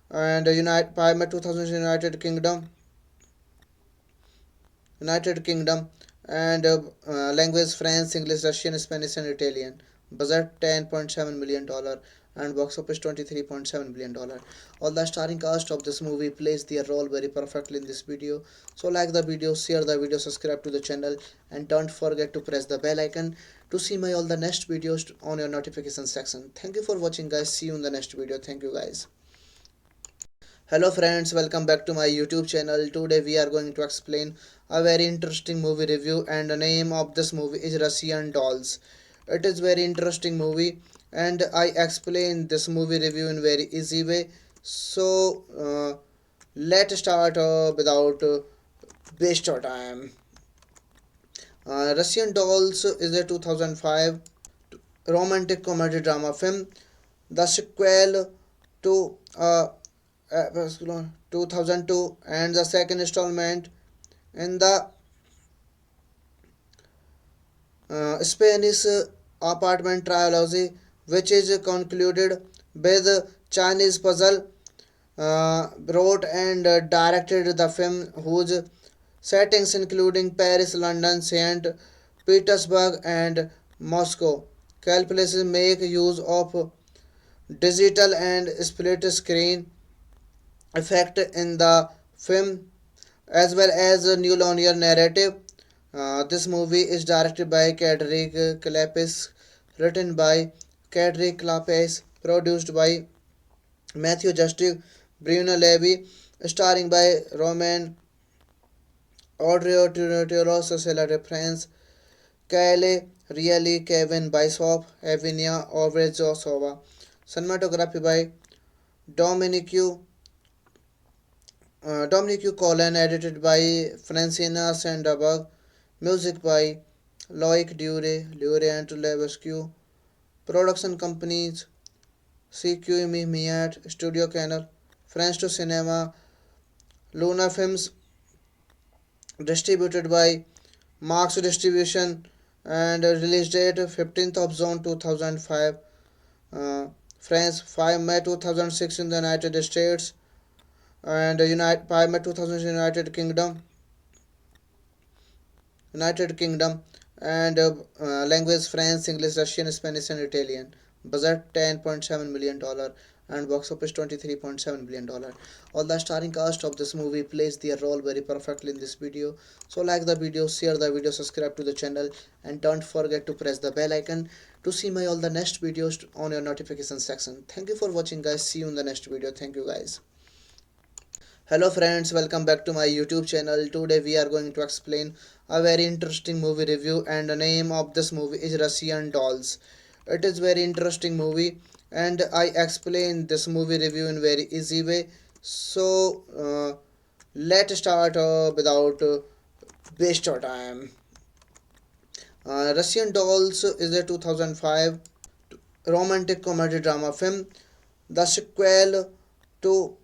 and United 5 May 2000 United Kingdom, and language French, English, Russian, Spanish, and Italian. Budget $10.7 million and box office $23.7 billion. All the starring cast of this movie plays their role very perfectly in this video. So like the video, share the video, subscribe to the channel, and don't forget to press the bell icon to see my all the next videos on your notification section. Thank you for watching, guys. See you in the next video. Thank you, guys. Hello friends, welcome back to my YouTube channel. Today we are going to explain a very interesting movie review, and the name of this movie is Russian Dolls. It is very interesting movie, and I explain this movie review in very easy way. So let's start without waste of time. Russian Dolls is a 2005 romantic comedy drama film, the sequel to 2002, and the second installment in the Spanish apartment trilogy, which is concluded with Chinese puzzle. wrote and directed the film, whose settings including Paris, London, St. Petersburg, and Moscow. Calculations make use of digital and split screen effect in the film as well as a new linear narrative. This movie is directed by Cedric Clapis, written by Cedric Clapis, produced by Matthew Justice, Bruno Levy, starring by Roman Odrio, Cecilia Reference, Kyle Reilly, Kevin Bishop, Evinia Ovrezosova. Cinematography by Dominique Dominic Colin, edited by Francina Sandberg, music by Loic Dure and Levesque, production companies CQM Miat, Studio Canal, France to Cinema, Luna Films, distributed by Marx Distribution, and release date 15th of June 2005, uh, France 5 May 2006 in the United States, and 5 May 2000 United Kingdom, and language France, English, Russian, Spanish, and Italian. Budget $10.7 million and box office $23.7 billion. All the starring cast of this movie plays their role very perfectly in this video. So like the video, share the video, subscribe to the channel, and don't forget to press the bell icon to see my all the next videos on your notification section. Thank you for watching, guys. See you in the next video. Thank you, guys. Hello friends, welcome back to my YouTube channel. Today we are going to explain a very interesting movie review, and the name of this movie is Russian Dolls. It is very interesting movie, and I explain this movie review in very easy way. So let's start without waste of time. Russian Dolls is a 2005 romantic comedy drama film, the sequel to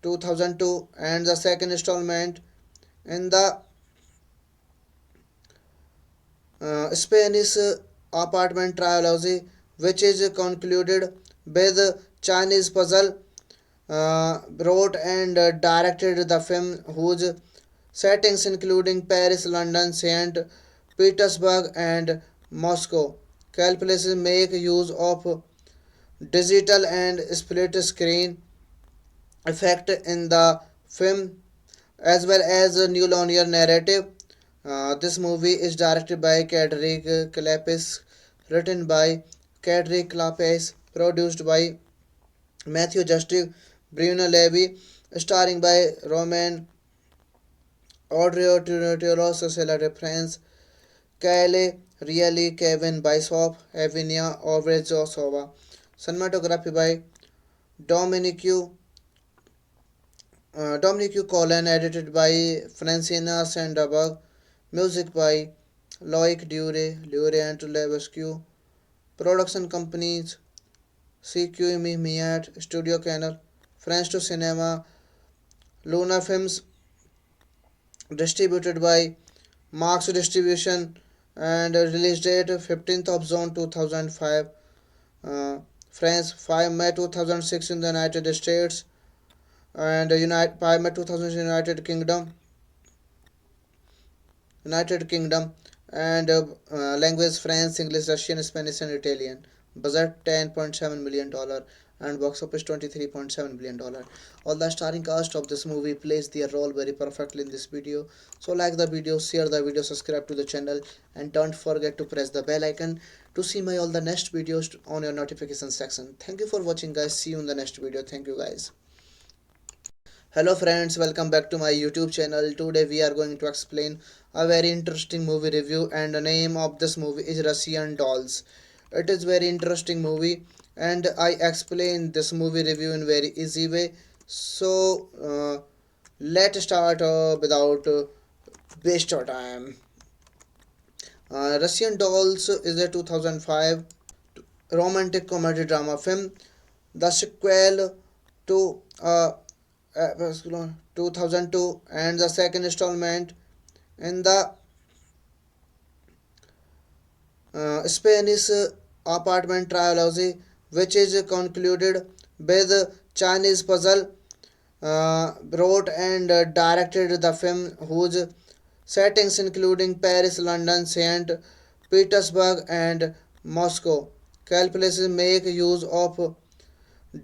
2002, and the second installment in the Spanish apartment trilogy, which is concluded with Chinese puzzle. Wrote and directed the film, whose settings including Paris, London, St. Petersburg, and Moscow. Calculations make use of digital and split screen effect in the film as well as a new linear narrative. This movie is directed by Cedric Clapis, written by Cedric Clapis, produced by Matthew Justice, Bruno Levy, starring by Roman Odrio, Cecilia Reference, Kyle Reilly, Kevin Bishop, Evinia Ovrezosova. Cinematography by Dominique Dominic Colin, edited by Francina Sandberg, music by Loic Dure and Levesque, production companies CQM Miat, Studio Canal, France to Cinema, Luna Films, distributed by Marx Distribution, and release date 15th of June 2005, France 5 May 2006 in the United States, and 5 May 2000 United Kingdom, and language France, English, Russian, Spanish, and Italian. Budget $10.7 million and box office $23.7 billion. All the starring cast of this movie plays their role very perfectly in this video. So like the video, share the video, subscribe to the channel, and don't forget to press the bell icon to see my all the next videos on your notification section. Thank you for watching, guys. See you in the next video. Thank you, guys. Hello friends, welcome back to my YouTube channel. Today we are going to explain a very interesting movie review, and the name of this movie is Russian Dolls. It is very interesting movie, and I explain this movie review in very easy way. So let's start without waste of time. Russian Dolls is a 2005 romantic comedy drama film, the sequel to 2002, and the second installment in the Spanish apartment trilogy, which is concluded with Chinese puzzle, wrote and directed the film, whose settings including Paris, London, St. Petersburg, and Moscow. Calculations make use of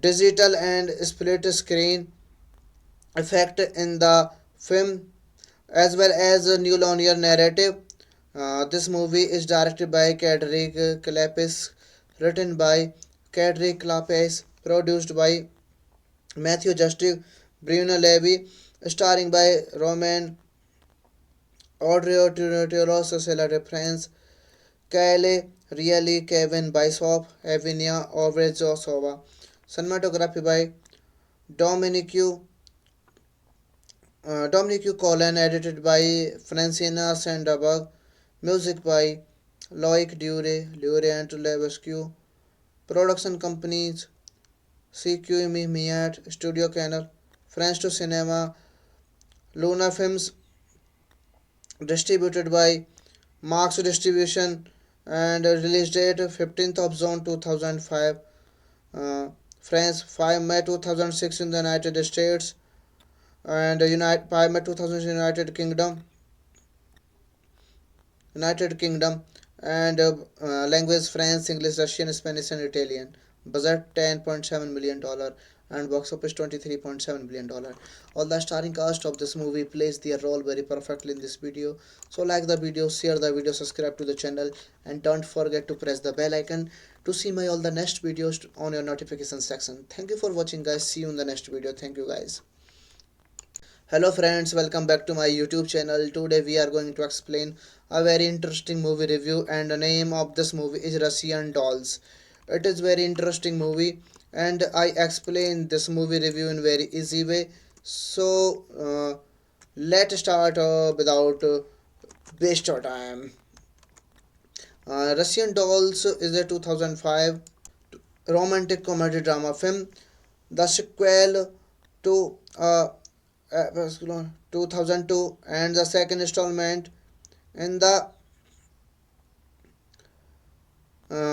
digital and split screen effect in the film as well as a new linear narrative. This movie is directed by Cedric Clapis, written by Cedric Clapis, produced by Matthew Justice, Bruno Levy, starring by Roman Audrey Tauros, Cecilia France, Kyle Reilly, Kevin Bishop, Evinia Ovrezosova. Cinematography by Dominique Dominic Colin, edited by Francina Sanderberg, music by Loic Dure, Lure and Levesque, production companies CQME Miat, Studio Canal, France to Cinema, Luna Films, distributed by Marx Distribution, and release date 15th of June 2005, France 5 May 2006 in the United States, and 5 May 2000 United Kingdom. United Kingdom and language French, English, Russian, Spanish, and Italian. Budget $10.7 million and box office $23.7 billion. All the starring cast of this movie plays their role very perfectly in this video. So like the video, share the video, subscribe to the channel, and don't forget to press the bell icon to see my all the next videos on your notification section. Thank you for watching, guys. See you in the next video. Thank you, guys. Hello friends, welcome back to my YouTube channel. Today we are going to explain a very interesting movie review, and the name of this movie is Russian Dolls. It is very interesting movie, and I explain this movie review in very easy way. So let's start without waste of time. Russian Dolls is a 2005 romantic comedy drama film, the sequel to 2002, and the second installment in the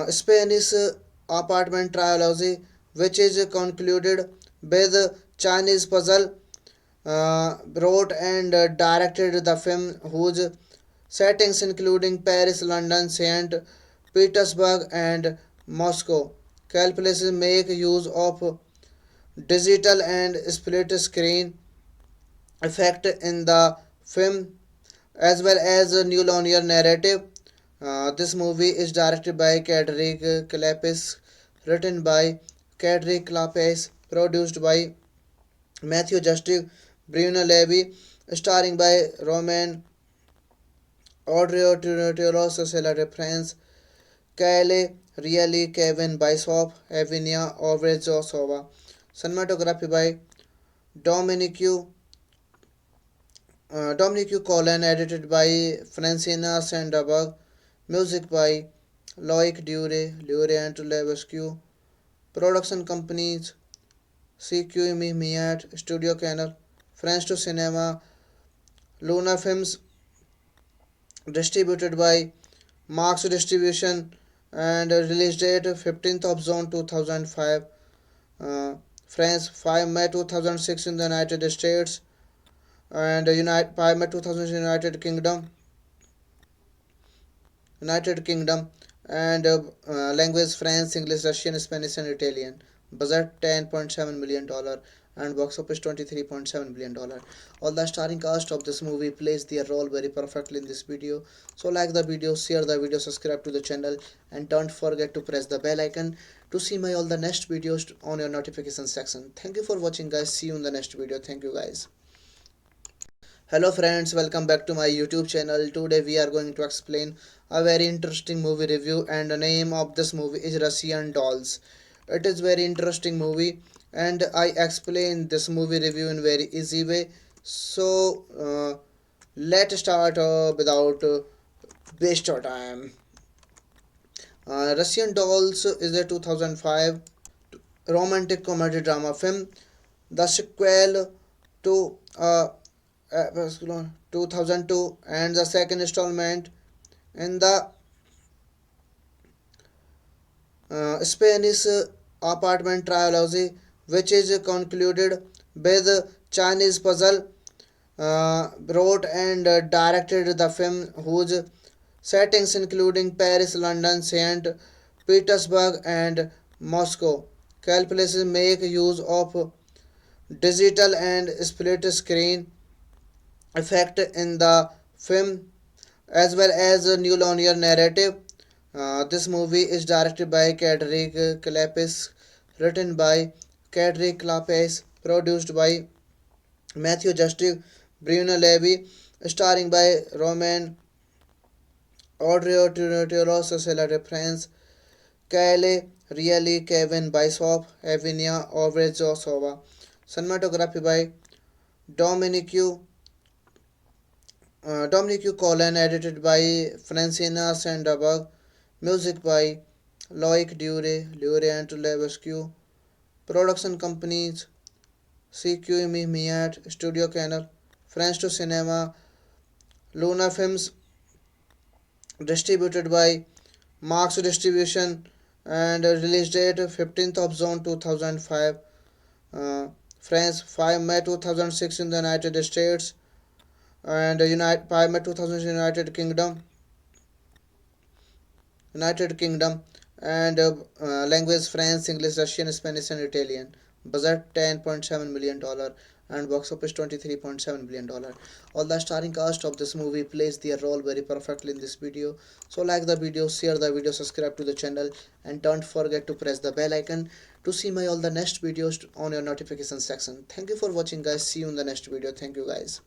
Spanish apartment trilogy, which is concluded with Chinese puzzle, wrote and directed the film, whose settings including Paris, London, St. Petersburg, and Moscow. Calculations make use of digital and split screen effect in the film as well as a new linear narrative. This movie is directed by Cedric Clapis, written by Cedric Clapis, produced by Matthew Justice, Bruno Levy, starring by Roman Audrey Tauros, Cecilia France, Kyle Reilly, Kevin Bishop, Evinia Ovrezosova. Cinematography by Dominique Dominic Colin, edited by Francina Sanderberg, music by Loic Dure, Lure and Levesque, production companies CQME Miat, Studio Canal, France to Cinema, Luna Films, distributed by Marx Distribution, and release date 15th of June 2005, France 5 May 2006 in the United States, and 5 May 2000 United Kingdom, and language French, English, Russian, Spanish, and Italian. Budget $10.7 million and box office $23.7 billion. All the starring cast of this movie plays their role very perfectly in this video. So like the video, share the video, subscribe to the channel, and don't forget to press the bell icon to see my all the next videos on your notification section. Thank you for watching, guys. See you in the next video. Thank you, guys. Hello friends, welcome back to my YouTube channel. Today we are going to explain a very interesting movie review, and the name of this movie is Russian Dolls. It is very interesting movie, and I explain this movie review in very easy way. So let's start without waste of time. Russian Dolls is a 2005 romantic comedy drama film, the sequel to 2002, and the second installment in the Spanish apartment trilogy, which is concluded with Chinese puzzle. Wrote and directed the film, whose settings including Paris, London, St. Petersburg, and Moscow. Calculations make use of digital and split screen effect in the film as well as a new linear narrative. This movie is directed by Cedric Clapis, written by Cedric Clapis, produced by Matthew Justice, Bruno Levy, starring by Roman Audrey Cecile France, Kyle Reilly, Kevin Bishop, Evinia Ovrezosova. Cinematography by Dominique Dominique Colin, edited by Francina Sanderberg, music by Loic Dure, Laurent Levesque, production companies CQ Miat, Studio Canal, France to Cinema, Luna Films, distributed by Marx Distribution, and release date 15th of June 2005, France 5 May 2006 in the United States, and United 5 May 2000 United Kingdom, and language French, English, Russian, Spanish, and Italian. Budget $10.7 million and box office $23.7 billion. All the starring cast of this movie plays their role very perfectly in this video. So like the video, share the video, subscribe to the channel, and don't forget to press the bell icon to see my all the next videos on your notification section. Thank you for watching, guys. See you in the next video. Thank you, guys.